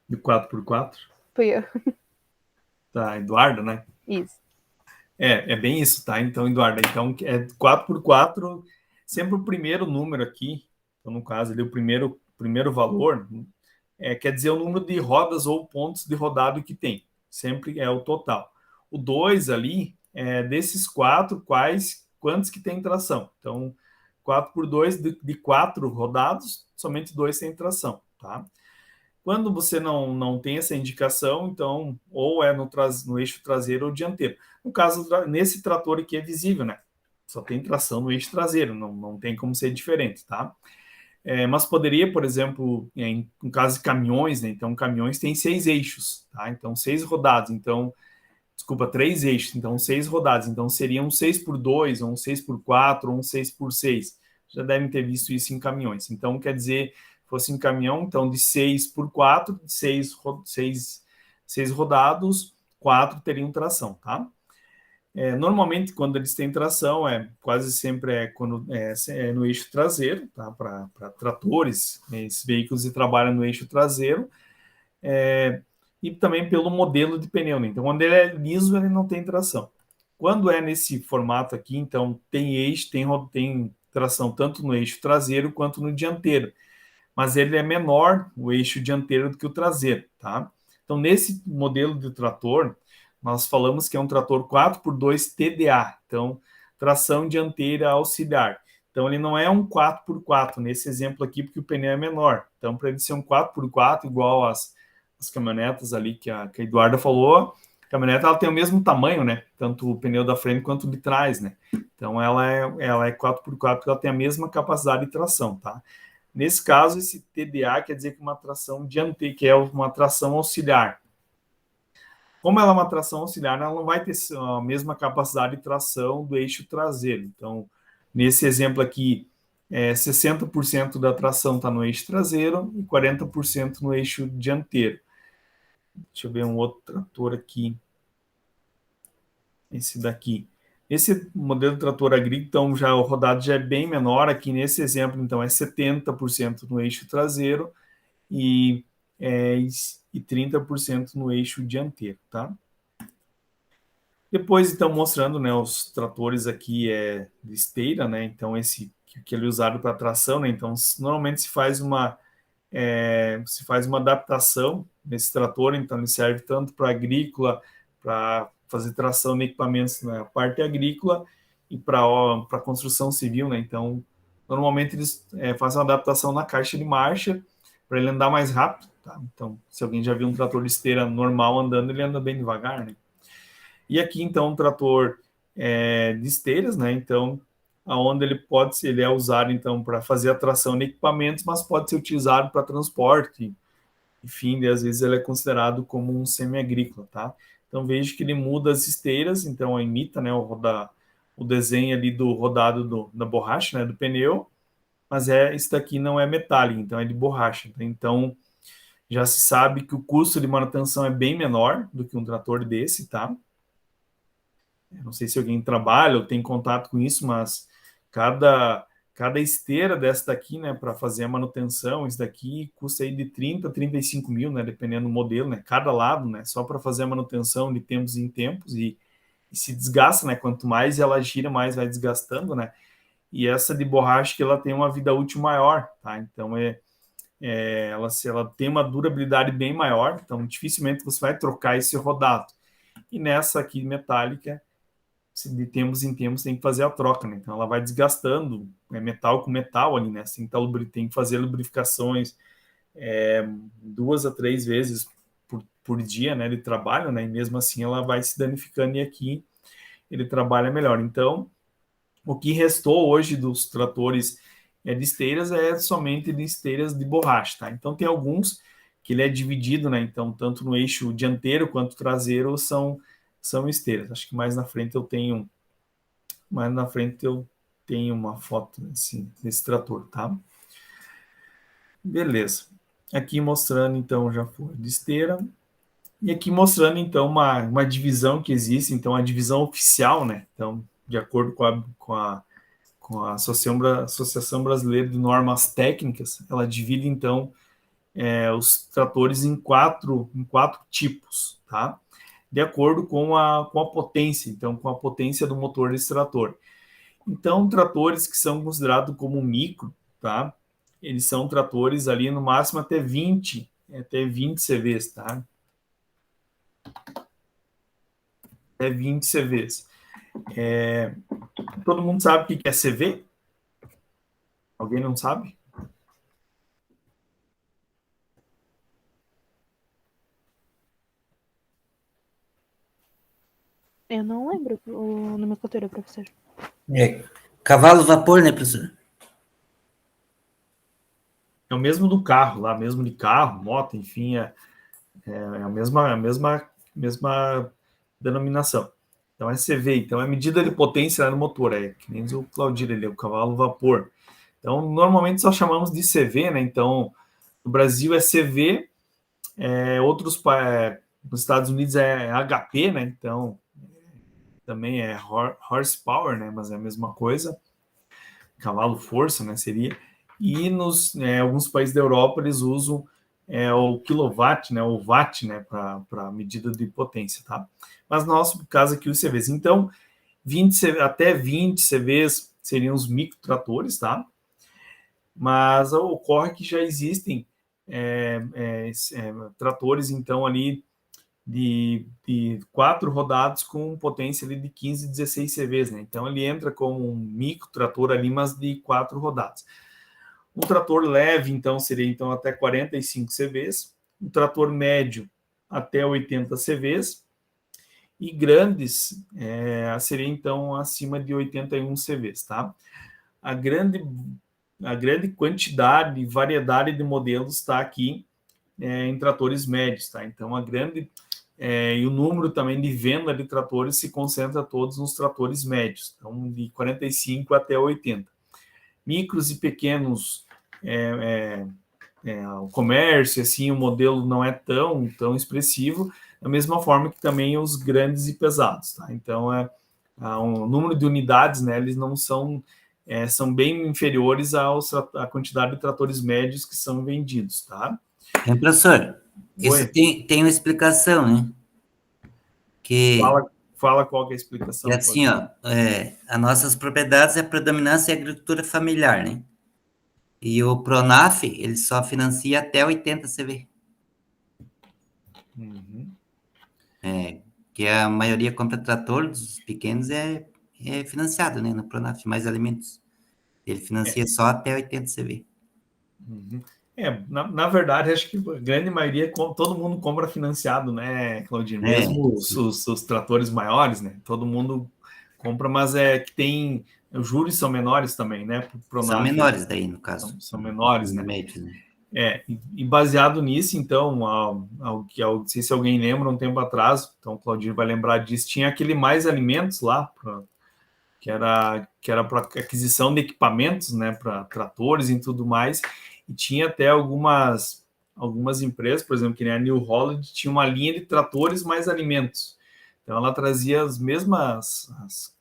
S1: Do 4x4?
S4: Fui eu.
S1: Tá, Eduardo, né?
S4: Isso.
S1: É bem isso, tá? Então, Eduardo, então é 4x4, sempre o primeiro número aqui, então no caso ali o primeiro valor, quer dizer o número de rodas ou pontos de rodado que tem, sempre é o total. O 2 ali, desses 4, quantos que tem tração? Então, 4x2 de 4 rodados, somente 2 tem tração, tá? Quando você não tem essa indicação, então, ou no eixo traseiro ou dianteiro. No caso, nesse trator aqui é visível, né? Só tem tração no eixo traseiro, não tem como ser diferente, tá? Mas poderia, por exemplo, em caso de caminhões, né? Então, caminhões têm 6 eixos, tá? Então, 6 rodados. Então, desculpa, 3 eixos. Então, 6 rodados. Então, seria um 6x2, ou um 6x4, ou um 6x6. Já devem ter visto isso em caminhões. Então, quer dizer, fosse em caminhão, então, de 6x4, 6 rodados, 4 teriam tração, tá? Normalmente, quando eles têm tração, quase sempre quando no eixo traseiro, tá? Para tratores, esses veículos que trabalham no eixo traseiro, e também pelo modelo de pneu, né? Então, quando ele é liso, ele não tem tração. Quando é nesse formato aqui, então, tem eixo, tem tração tanto no eixo traseiro quanto no dianteiro, mas ele é menor, o eixo dianteiro, do que o traseiro, tá? Então, nesse modelo de trator, nós falamos que é um trator 4x2 TDA, então, tração dianteira auxiliar. Então, ele não é um 4x4 nesse exemplo aqui, porque o pneu é menor. Então, para ele ser um 4x4, igual as caminhonetas ali que a Eduarda falou, a caminhonete ela tem o mesmo tamanho, né? Tanto o pneu da frente quanto o de trás, né? Então, ela é 4x4 porque ela tem a mesma capacidade de tração, tá? Nesse caso, esse TDA quer dizer que uma tração dianteira, que é uma tração auxiliar. Como ela é uma tração auxiliar, ela não vai ter a mesma capacidade de tração do eixo traseiro. Então, nesse exemplo aqui, 60% da tração está no eixo traseiro e 40% no eixo dianteiro. Deixa eu ver um outro trator aqui. Esse daqui. Esse modelo de trator agrícola, então, já o rodado já é bem menor. Aqui nesse exemplo, então, é 70% no eixo traseiro e 30% no eixo dianteiro, tá? Depois, então, mostrando, né, os tratores aqui de esteira, né? Então, esse que ele é usado para tração, né? Então, normalmente se faz uma adaptação nesse trator, então ele serve tanto para agrícola, para fazer tração de equipamentos na parte agrícola e para construção civil, né? Então, normalmente eles fazem uma adaptação na caixa de marcha para ele andar mais rápido, tá? Então, se alguém já viu um trator de esteira normal andando, ele anda bem devagar, né? E aqui, então, um trator de esteiras, né? Então, aonde ele é usado, então, para fazer a tração de equipamentos, mas pode ser utilizado para transporte, enfim, e às vezes ele é considerado como um semi-agrícola, tá? Então, vejo que ele muda as esteiras, então, imita, né, o desenho ali do rodado da borracha, né, do pneu, mas esse daqui não é metálico, então é de borracha. Então, já se sabe que o custo de manutenção é bem menor do que um trator desse, tá? Não sei se alguém trabalha ou tem contato com isso, mas cada esteira dessa daqui, né, para fazer a manutenção, isso daqui custa aí de 30 a 35 mil, né, dependendo do modelo, né, cada lado, né, só para fazer a manutenção de tempos em tempos e se desgasta, né, quanto mais ela gira, mais vai desgastando, né, e essa de borracha que ela tem uma vida útil maior, tá, então ela tem uma durabilidade bem maior, então dificilmente você vai trocar esse rodado. E nessa aqui metálica, de tempos em tempos tem que fazer a troca, né? Então ela vai desgastando metal com metal ali, né? Tem que fazer lubrificações 2 a 3 vezes por dia, né? De trabalho, né? E mesmo assim ela vai se danificando e aqui ele trabalha melhor. Então, o que restou hoje dos tratores de esteiras é somente de esteiras de borracha, tá? Então tem alguns que ele é dividido, né? Então, tanto no eixo dianteiro quanto traseiro são esteiras. Acho que mais na frente eu tenho uma foto desse trator, tá? Beleza. Aqui mostrando, então, já foi de esteira. E aqui mostrando, então, uma divisão que existe, então, a divisão oficial, né? Então, de acordo com a Associação Brasileira de Normas Técnicas, ela divide, então, os tratores em quatro tipos, tá? De acordo com a potência, então, com a potência do motor desse trator. Então, tratores que são considerados como micro, tá? Eles são tratores ali no máximo até 20 CVs, tá? Até 20 CVs. Todo mundo sabe o que é CV? Alguém não sabe?
S4: Eu não lembro o nomenclatura, professor.
S2: Cavalo vapor, né, professor?
S1: É o mesmo do carro, lá mesmo de carro, moto, enfim, é a mesma denominação. Então é CV, então é medida de potência no motor, que nem o Claudir ali, o cavalo vapor. Então, normalmente só chamamos de CV, né? Então, no Brasil é CV, nos Estados Unidos é HP, né? Então, também é horsepower, né? Mas é a mesma coisa. Cavalo força, né? Seria. E alguns países da Europa eles usam o quilowatt, né? O watt, né? Para medida de potência, tá? Mas no nosso caso aqui os CVs. Então, até 20 CVs seriam os microtratores, tá? Mas ocorre que já existem tratores, então, ali de 4 rodados com potência ali de 15, 16 CVs, né? Então ele entra como um micro trator ali, mas de 4 rodadas. Um trator leve, então, seria então até 45 CVs, um trator médio até 80 CVs, e grandes seria então acima de 81 CVs, tá? A grande quantidade e variedade de modelos está aqui em tratores médios, tá? Então e o número também de venda de tratores se concentra todos nos tratores médios, então de 45 até 80. Micros e pequenos, o comércio, assim, o modelo não é tão expressivo, da mesma forma que também os grandes e pesados, tá? Então, o número de unidades, né, eles não são bem inferiores à quantidade de tratores médios que são vendidos, tá?
S2: Professor, isso
S1: Oi.
S2: tem uma explicação, né? Que
S1: Fala qual que é a explicação.
S2: é assim, ó, as nossas propriedades é a predominância e agricultura familiar, né? E o Pronaf, ele só financia até 80 CV.
S1: Uhum.
S2: Que a maioria compra trator, dos pequenos é financiado, né? No Pronaf, mais alimentos. Ele financia só até 80 CV.
S1: Uhum. Na verdade, acho que a grande maioria, todo mundo compra financiado, né, Claudinho? Mesmo os tratores maiores, né? Todo mundo compra, mas que tem. Os juros são menores também, né?
S2: São menores daí, no caso.
S1: São menores, né?
S2: Médios, né?
S1: E baseado nisso, então, não sei se alguém lembra, um tempo atrás, então o Claudinho vai lembrar disso, tinha aquele Mais Alimentos lá, que era para aquisição de equipamentos, né, para tratores e tudo mais, e tinha até algumas empresas, por exemplo, que nem a New Holland, tinha uma linha de tratores mais alimentos. Então ela trazia as mesmas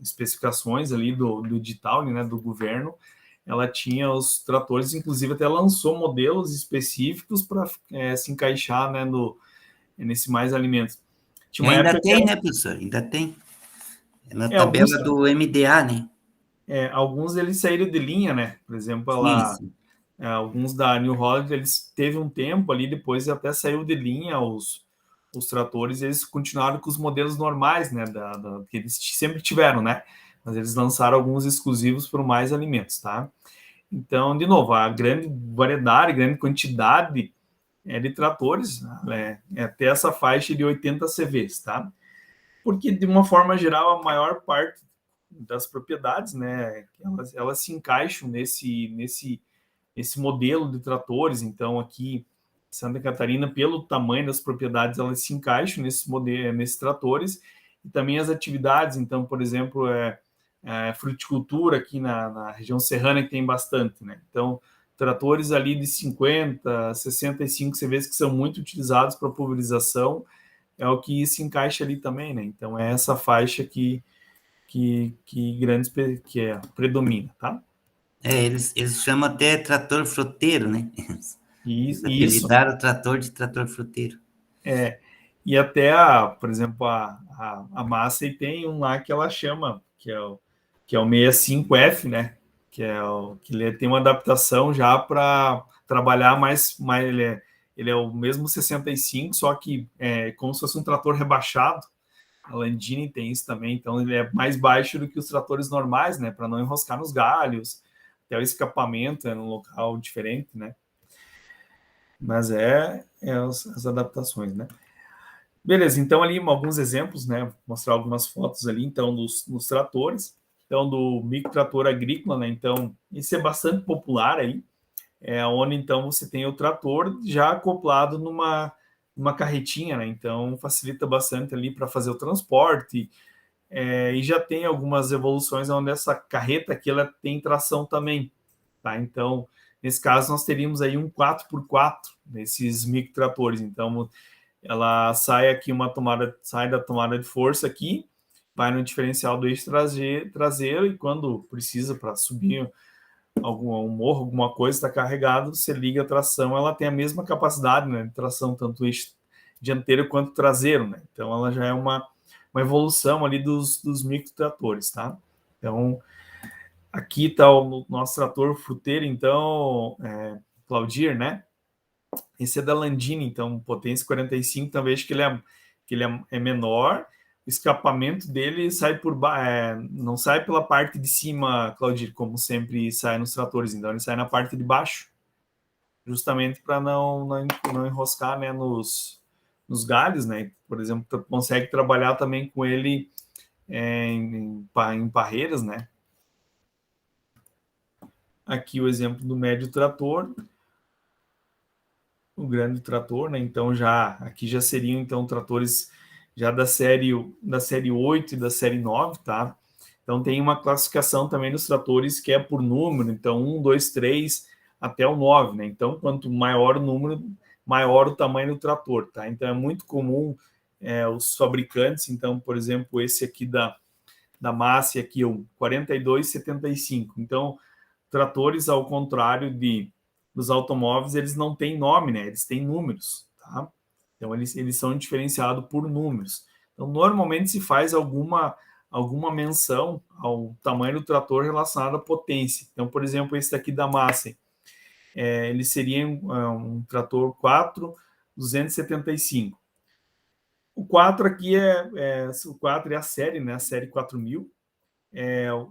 S1: especificações ali do edital, né, do governo. Ela tinha os tratores, inclusive até lançou modelos específicos para se encaixar, né, nesse mais alimentos. Tinha uma
S2: Ainda
S1: época
S2: tem, né, professor? Ainda tem. Na tabela
S1: alguns,
S2: do MDA, né?
S1: alguns eles saíram de linha, né? Por exemplo,
S2: Sim.
S1: alguns da New Holland, eles teve um tempo ali, depois até saiu de linha os tratores, eles continuaram com os modelos normais, né? Que eles sempre tiveram, né? Mas eles lançaram alguns exclusivos para mais alimentos, tá? Então, de novo, a grande variedade, grande quantidade de tratores, até essa faixa de 80 CVs, tá? Porque, de uma forma geral, a maior parte das propriedades, né, elas se encaixam nesse modelo de tratores. Então, aqui, Santa Catarina, pelo tamanho das propriedades, elas se encaixam nesses tratores, e também as atividades. Então, por exemplo, fruticultura aqui na região serrana, que tem bastante, né? Então, tratores ali de 50, 65 CVs, que são muito utilizados para pulverização, é o que se encaixa ali também, né? Então, é essa faixa que predomina, tá?
S2: Eles chamam até trator fruteiro, né? Eles
S1: Isso.
S2: apelidaram o trator de trator fruteiro.
S1: E até, por exemplo, a Massey tem um lá que ela chama, que é o 65F, né? Que ele tem uma adaptação já para trabalhar mais ele é o mesmo 65, só que é como se fosse um trator rebaixado. A Landini tem isso também, então ele é mais baixo do que os tratores normais, né? Para não enroscar nos galhos, até o escapamento é num local diferente, né? Mas as adaptações, né? Beleza, então ali alguns exemplos, né? Mostrar algumas fotos ali, então, nos tratores. Então, do microtrator agrícola, né? Então, esse é bastante popular aí, onde, então, você tem o trator já acoplado numa carretinha, né? Então, facilita bastante ali para fazer o transporte, e já tem algumas evoluções onde essa carreta aqui, ela tem tração também, tá? Então, nesse caso, nós teríamos aí um 4x4 nesses microtratores. Então, ela sai aqui sai da tomada de força aqui, vai no diferencial do eixo traseiro, e quando precisa para subir um morro, alguma coisa está carregado, você liga a tração, ela tem a mesma capacidade, né, de tração, tanto o eixo dianteiro quanto traseiro, né? Então ela já é uma evolução ali dos microtratores, tá? Então aqui está o nosso trator fruteiro, então, Claudir, né? Esse é da Landini, então, potência 45, talvez que ele que ele é menor, o escapamento dele sai não sai pela parte de cima, Claudir, como sempre sai nos tratores, então ele sai na parte de baixo, justamente para não enroscar, né, nos galhos, né? Por exemplo, consegue trabalhar também com ele em parreiras, né? Aqui o exemplo do médio trator, o grande trator, né? Então aqui já seriam então tratores já da série 8 e da série 9, tá? Então tem uma classificação também dos tratores que é por número, então 1, 2, 3 até o 9, né? Então quanto maior o número, maior o tamanho do trator, tá? Então é muito comum os fabricantes, então por exemplo esse aqui da Massey aqui, o 4275. Então tratores, ao contrário dos automóveis, eles não têm nome, né? Eles têm números, tá? Então, eles são diferenciados por números. Então, normalmente se faz alguma menção ao tamanho do trator relacionado à potência. Então, por exemplo, esse daqui da Massey, ele seria um trator 4,275. O 4 aqui o 4 é a série, né? A série 4000.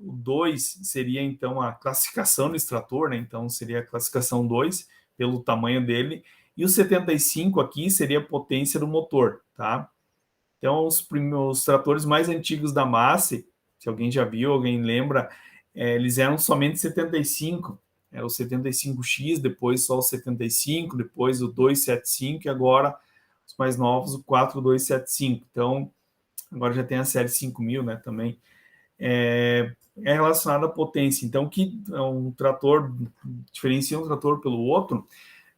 S1: O 2 seria, então, a classificação do extrator, né? Então, seria a classificação 2, pelo tamanho dele. E o 75 aqui seria a potência do motor, tá? Então, os tratores mais antigos da Massey, se alguém já viu, alguém lembra, eles eram somente 75. Era o 75X, depois só o 75, depois o 275 e agora os mais novos, o 4275. Então, agora já tem a série 5000, né, também. É relacionado à potência. Então, que um trator diferencia um trator pelo outro,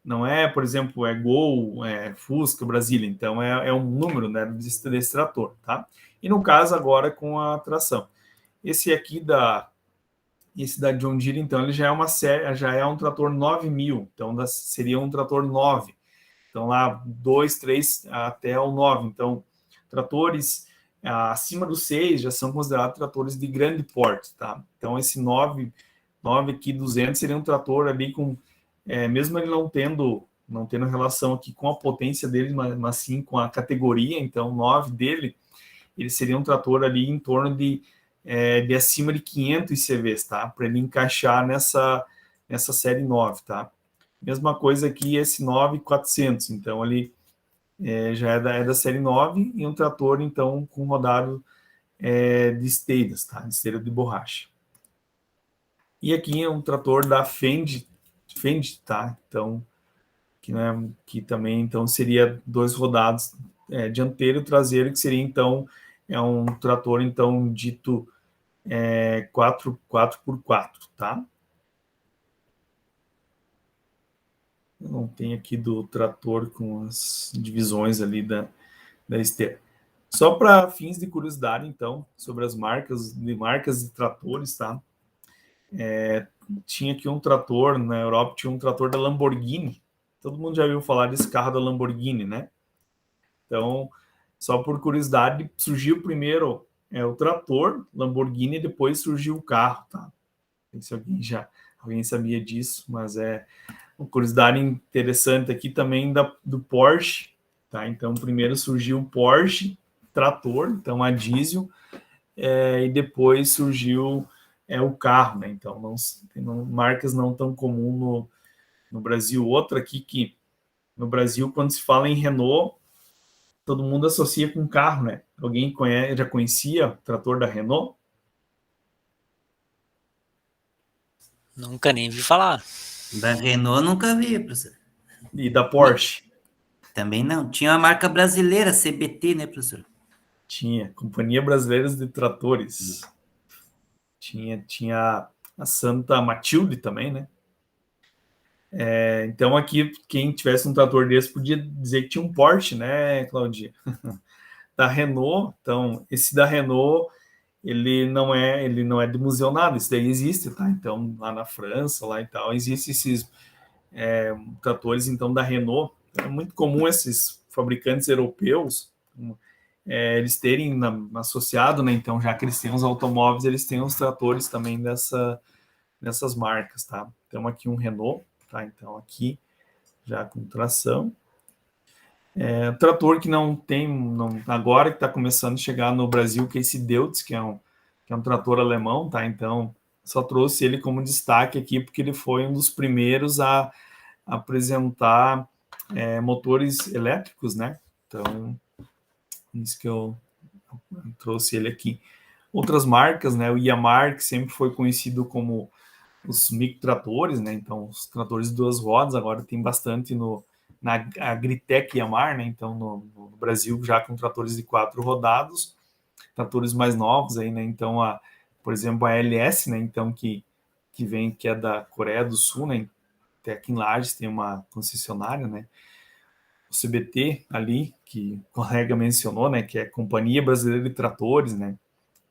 S1: não é, por exemplo, Gol, Fusca, Brasília. Então, é um número, né, desse trator, tá? E no caso, agora, com a tração. Esse da John Deere, então, ele já é uma série, já é um trator 9000. Então, seria um trator 9. Então, lá, 2, 3 até o 9. Então, tratores acima do 6 já são considerados tratores de grande porte, tá? Então, esse 9 aqui, 200, seria um trator ali com, mesmo ele não tendo relação aqui com a potência dele, mas sim com a categoria, então, 9 dele, ele seria um trator ali em torno de acima de 500 CVs, tá? Para ele encaixar nessa série 9, tá? Mesma coisa aqui, esse 9400, então ele já é da série 9 e um trator, então, com rodado de esteiras, tá? De esteira de borracha. E aqui é um trator da Fendt, tá? Então, que também, então, seria 2 rodados, dianteiro e traseiro, que seria, então, um trator, então, dito 4x4, tá? Eu não tenho aqui do trator com as divisões ali da esteira. Só para fins de curiosidade, então, sobre as marcas de tratores, tá? Tinha aqui um trator, na Europa tinha um trator da Lamborghini. Todo mundo já ouviu falar desse carro da Lamborghini, né? Então, só por curiosidade, surgiu primeiro o trator Lamborghini e depois surgiu o carro, tá? Não sei se alguém sabia disso, mas uma curiosidade interessante aqui também do Porsche, tá? Então, primeiro surgiu o Porsche trator, então a diesel, e depois surgiu o carro, né? Então, marcas não tão comuns no Brasil. Outra aqui que no Brasil, quando se fala em Renault, todo mundo associa com carro, né? Alguém já conhecia o trator da Renault?
S5: Nunca nem vi falar.
S2: Da Renault nunca vi, professor.
S1: E da Porsche?
S2: Também não. Tinha uma marca brasileira, CBT, né, professor?
S1: Tinha, Companhia Brasileira de Tratores. Tinha a Santa Matilde também, né? Então aqui, quem tivesse um trator desse podia dizer que tinha um Porsche, né, Claudia? Da Renault, então, esse da Renault, ele não é de museu nada, isso daí existe, tá? Então, lá na França, lá e tal, existem esses tratores, então, da Renault. É muito comum esses fabricantes europeus, eles terem associado, né? Então, já que eles têm os automóveis, eles têm os tratores também dessas marcas, tá? Então, aqui um Renault, tá? Então, aqui, já com tração. Trator que não tem, agora que está começando a chegar no Brasil, que é esse Deutz, que é um trator alemão, tá? Então, só trouxe ele como destaque aqui, porque ele foi um dos primeiros a apresentar motores elétricos, né? Então, isso que eu trouxe ele aqui. Outras marcas, né? O Yamaha, que sempre foi conhecido como os microtratores, né? Então, os tratores de 2 rodas, agora tem bastante na Agritech Yamaha, né? Então, no Brasil, já com tratores de 4 rodados, tratores mais novos aí, né? Então, por exemplo, a LS, né? Então, que é da Coreia do Sul, né? Até aqui em Lages tem uma concessionária, né? O CBT ali, que o colega mencionou, né? Que é a Companhia Brasileira de Tratores, né?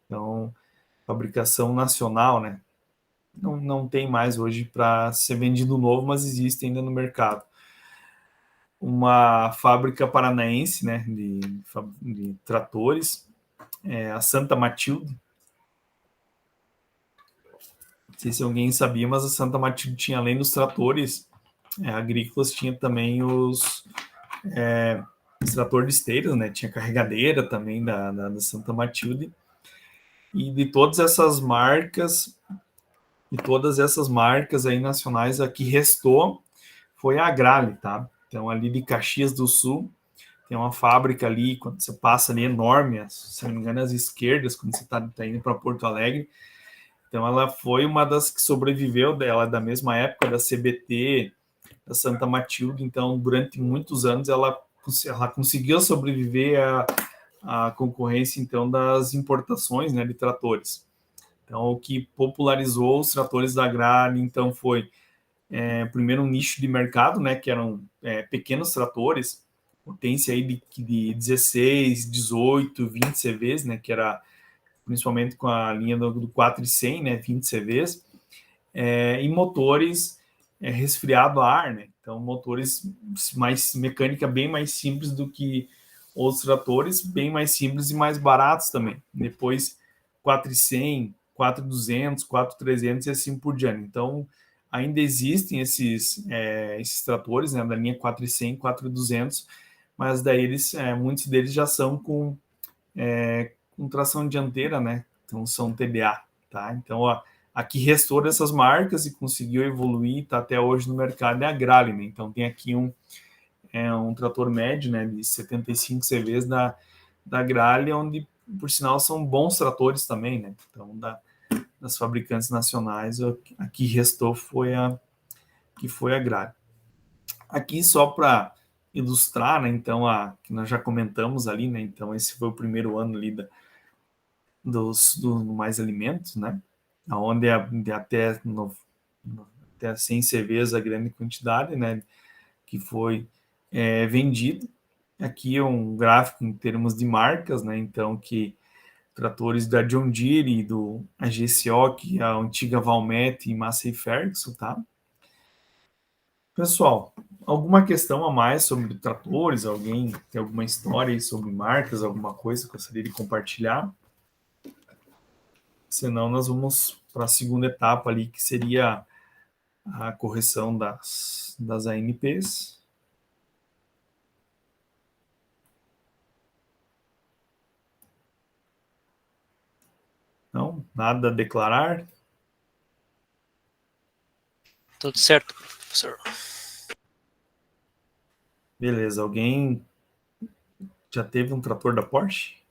S1: Então, fabricação nacional, né? Não tem mais hoje para ser vendido novo, mas existe ainda no mercado. Uma fábrica paranaense, né, de tratores, a Santa Matilde. Não sei se alguém sabia, mas a Santa Matilde tinha, além dos tratores agrícolas, tinha também os tratores de esteiras, né? Tinha carregadeira também da Santa Matilde. E de todas essas marcas aí nacionais, a que restou foi a Agrale, tá? Então, ali de Caxias do Sul, tem uma fábrica ali, quando você passa ali, enorme, se não me engano, às esquerdas, quando você tá indo para Porto Alegre. Então, ela foi uma das que sobreviveu dela, da mesma época da CBT, da Santa Matilde. Então, durante muitos anos, ela conseguiu sobreviver à concorrência, então, das importações, né, de tratores. Então, o que popularizou os tratores da Agrale, então, foi primeiro um nicho de mercado, né, que eram pequenos tratores, potência aí de 16, 18, 20 CVs, né, que era principalmente com a linha do 400, né, 20 CVs, e motores resfriado a ar, né, então motores mais mecânica bem mais simples do que outros tratores, bem mais simples e mais baratos também. Depois 400, 4200, 4300 e assim por diante. Então, ainda existem esses tratores, né, da linha 400, 4200, mas daí muitos deles já são com tração dianteira, né? Então são TDA, tá? Então a que restou dessas marcas e conseguiu evoluir, tá até hoje no mercado é a Agrale, né? Então tem aqui um trator médio, né, de 75 CVs da Agrale, onde por sinal são bons tratores também, né? Então das fabricantes nacionais, a que restou foi a Agrale. Aqui só para ilustrar, né? Então que nós já comentamos ali, né? Então esse foi o primeiro ano ali dos Mais Alimentos, né? Onde até 100 CVs a grande quantidade, né? Que foi vendido. Aqui é um gráfico em termos de marcas, né? Então, que tratores da John Deere e do AGCO, que é a antiga Valmet e Massey Ferguson, tá? Pessoal, alguma questão a mais sobre tratores? Alguém tem alguma história aí sobre marcas, alguma coisa que gostaria de compartilhar? Senão, nós vamos para a segunda etapa ali, que seria a correção das ANPs. Não, nada a declarar.
S5: Tudo certo, professor.
S1: Beleza, alguém já teve um trator da Porsche?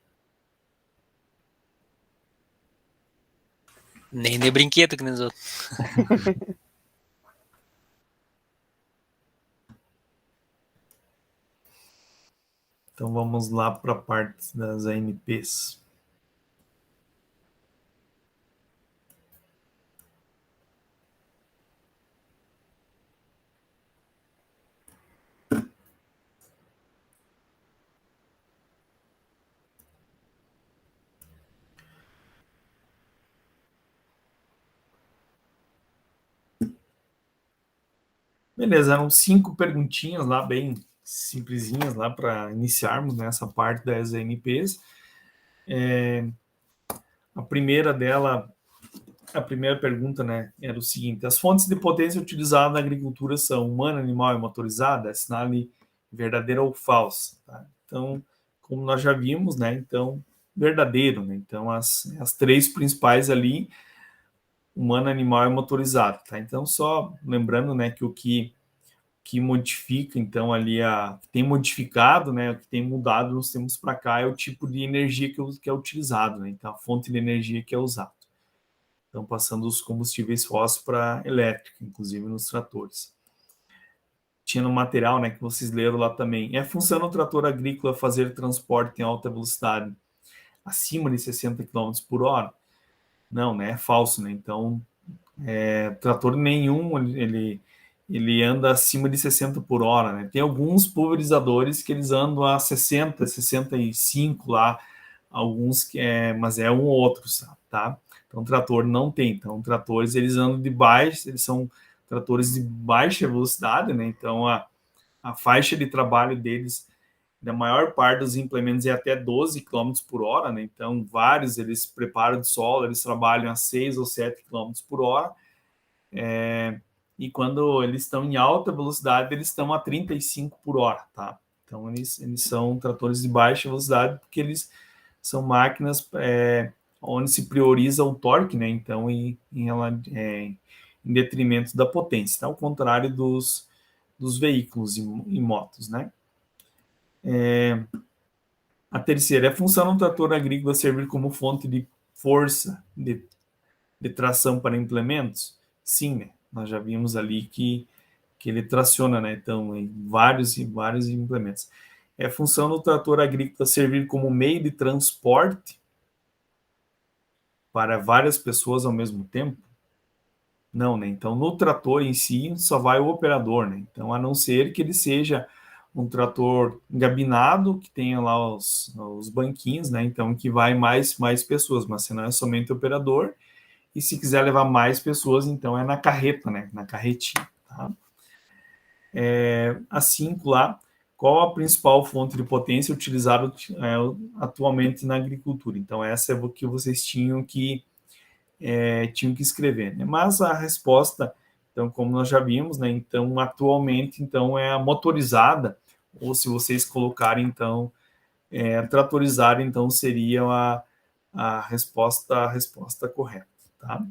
S5: Nem de brinquedo que nem os outros.
S1: Então vamos lá para a parte das ANPs. Beleza, eram 5 perguntinhas lá, bem simplesinhas lá para iniciarmos nessa parte das ANPs. A primeira pergunta, né, era o seguinte: as fontes de potência utilizadas na agricultura são humana, animal e motorizada? Assinale verdadeira ou falsa, tá? Então, como nós já vimos, né? Então, verdadeiro, né? Então, as três principais ali, humano, animal e motorizado, tá? Então, só lembrando, né, que o que modifica, então, ali que tem modificado, né, o que tem mudado nos tempos para cá é o tipo de energia que é utilizado, né? Então, a fonte de energia que é usada. Então, passando os combustíveis fósseis para elétrica, inclusive nos tratores. Tinha no material, né, que vocês leram lá também. É função do trator agrícola fazer transporte em alta velocidade acima de 60 km por hora? Não, né? É falso, né? Então, trator nenhum, ele anda acima de 60 por hora, né? Tem alguns pulverizadores que eles andam a 60, 65 lá, alguns mas é um ou outro, tá? Então, trator não tem. Então, tratores, eles andam eles são tratores de baixa velocidade, né? Então, a faixa de trabalho deles, da maior parte dos implementos, é até 12 km por hora, né? Então, vários, eles preparam de solo, eles trabalham a 6 ou 7 km por hora, e quando eles estão em alta velocidade, eles estão a 35 por hora, tá? Então, eles são tratores de baixa velocidade, porque eles são máquinas onde se prioriza o torque, né? Então, em detrimento da potência, tá? Ao contrário dos veículos e motos, né? A terceira, é função do trator agrícola servir como fonte de força de tração para implementos? Sim, né? Nós já vimos ali que ele traciona, né? Então, em vários e vários implementos. É função do trator agrícola servir como meio de transporte para várias pessoas ao mesmo tempo? Não, né? Então, no trator em si, só vai o operador, né? Então, a não ser que ele seja um trator engabinado, que tenha lá os banquinhos, né? Então, que vai mais pessoas, mas se não é somente o operador. E se quiser levar mais pessoas, então é na carreta, né? Na carretinha, tá? A 5 lá, qual a principal fonte de potência utilizada atualmente na agricultura? Então, essa é o que vocês tinham que escrever, né? Mas a resposta, então, como nós já vimos, né? Então, atualmente, então, é a motorizada, ou se vocês colocarem, então, tratorizada, então, seria a resposta correta, tá?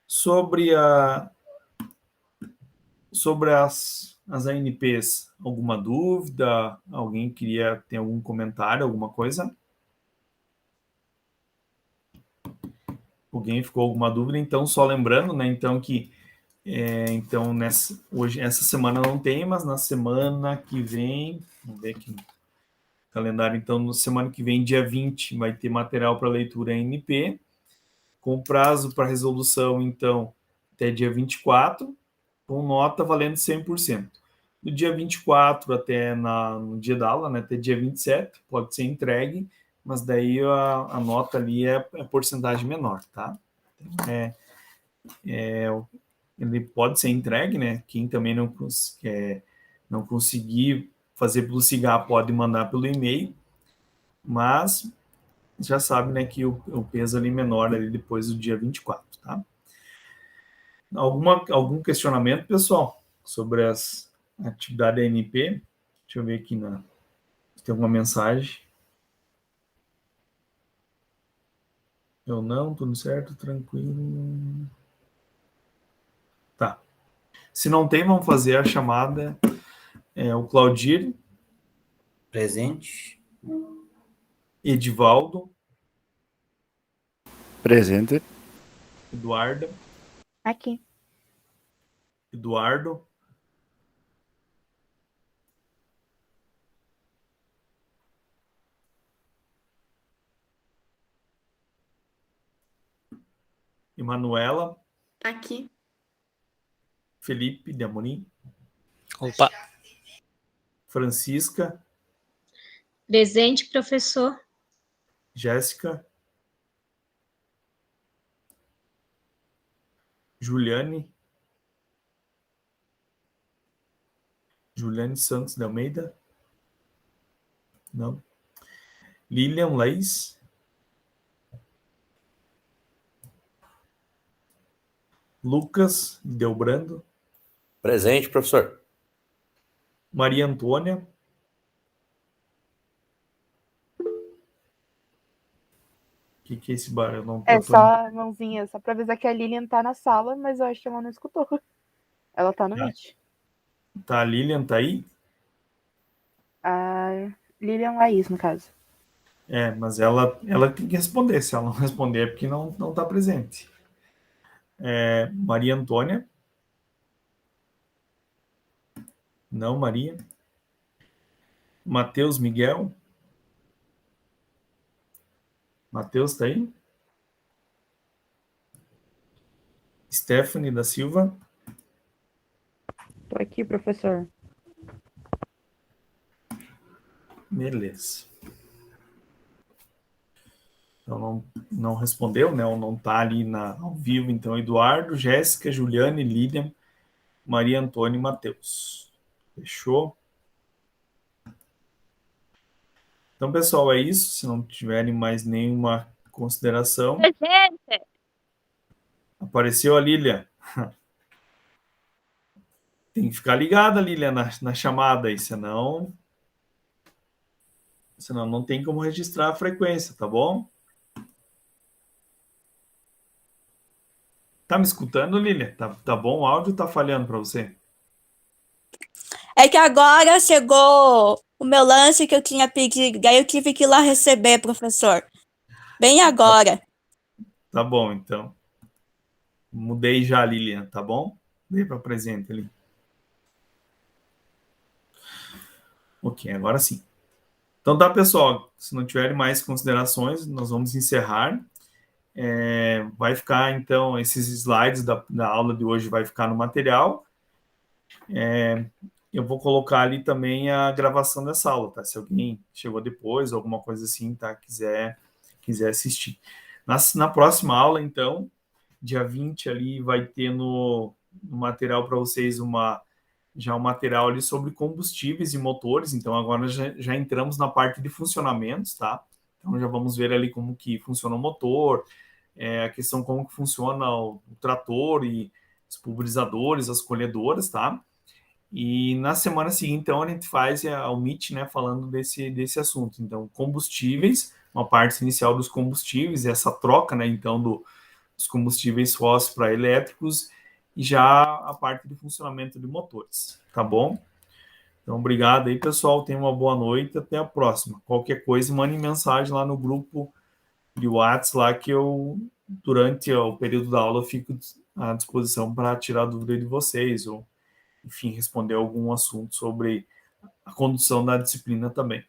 S1: Sobre as ANPs, alguma dúvida? Alguém ter algum comentário, alguma coisa? Alguém ficou alguma dúvida? Então, só lembrando, né? Então, então, hoje, essa semana não tem, mas na semana que vem, vamos ver aqui no calendário, então, na semana que vem, dia 20, vai ter material para leitura ANP, com prazo para resolução, então, até dia 24, com nota valendo 100%. Do dia 24 até no dia da aula, né, até dia 27, pode ser entregue, mas daí a nota ali é porcentagem menor, tá? Então, ele pode ser entregue, né? Quem também não conseguir fazer pelo CIGA pode mandar pelo e-mail, mas já sabe, né, que o peso ali menor ali depois do dia 24, tá? Algum questionamento, pessoal, sobre as atividades da ANP? Deixa eu ver aqui se tem alguma mensagem. Eu não, tudo certo, tranquilo. Tá. Se não tem, vamos fazer a chamada. O Claudir.
S2: Presente.
S1: Edivaldo.
S6: Presente.
S1: Eduarda.
S4: Aqui.
S1: Eduardo. Emanuela.
S7: Aqui.
S1: Felipe de Amorim.
S5: Opa,
S1: Francisca.
S7: Presente, professor.
S1: Jéssica. Juliane. Juliane Santos de Almeida. Não. Lilian Leis. Lucas Delbrando.
S3: Presente, professor.
S1: Maria Antônia. O que é esse barulho? Eu não
S4: É
S1: tô-
S4: só a mãozinha, só pra avisar que a Lilian tá na sala, mas eu acho que ela não escutou. Ela tá no Meet.
S1: Tá, a Lilian tá aí?
S4: A Lilian Laís, no caso.
S1: Mas ela tem que responder. Se ela não responder é porque não tá presente. Maria Antônia. Não, Maria. Matheus Miguel. Matheus tá aí? Stephanie da Silva.
S4: Tô aqui, professor.
S1: Beleza. Então não respondeu, né? Ou não tá ali ao vivo. Então, Eduardo, Jéssica, Juliane, Lilian, Maria Antônia e Matheus. Fechou? Então, pessoal, é isso. Se não tiverem mais nenhuma consideração.
S7: Presente.
S1: Apareceu a Lilian. Tem que ficar ligada, Lilian, na chamada aí, senão não tem como registrar a frequência, tá bom? Tá me escutando, Lilian? Tá bom o áudio ou tá falhando para você?
S6: É que agora chegou o meu lance que eu tinha pedido, daí eu tive que ir lá receber, professor. Bem agora.
S1: Tá bom, então. Mudei já, Lilian, tá bom? Dei para presente ali. Ok, agora sim. Então tá, pessoal. Se não tiverem mais considerações, nós vamos encerrar. Vai ficar, então, esses slides da aula de hoje vai ficar no material. Eu vou colocar ali também a gravação dessa aula, tá? Se alguém chegou depois, alguma coisa assim, tá? Quiser assistir. Na próxima aula, então, dia 20 ali, vai ter no material para vocês um material ali sobre combustíveis e motores. Então, agora já entramos na parte de funcionamentos, tá? Então, já vamos ver ali como que funciona o motor, a questão como que funciona o trator e os pulverizadores, as colhedoras, tá? E na semana seguinte, então, a gente faz o Meet, né, falando desse assunto. Então, combustíveis, uma parte inicial dos combustíveis, essa troca, né, então, dos combustíveis fósseis para elétricos, e já a parte de funcionamento de motores, tá bom? Então, obrigado aí, pessoal. Tenham uma boa noite. Até a próxima. Qualquer coisa, mande mensagem lá no grupo de WhatsApp, lá que eu, durante o período da aula, fico à disposição para tirar dúvida de vocês, ou enfim, responder algum assunto sobre a condução da disciplina também.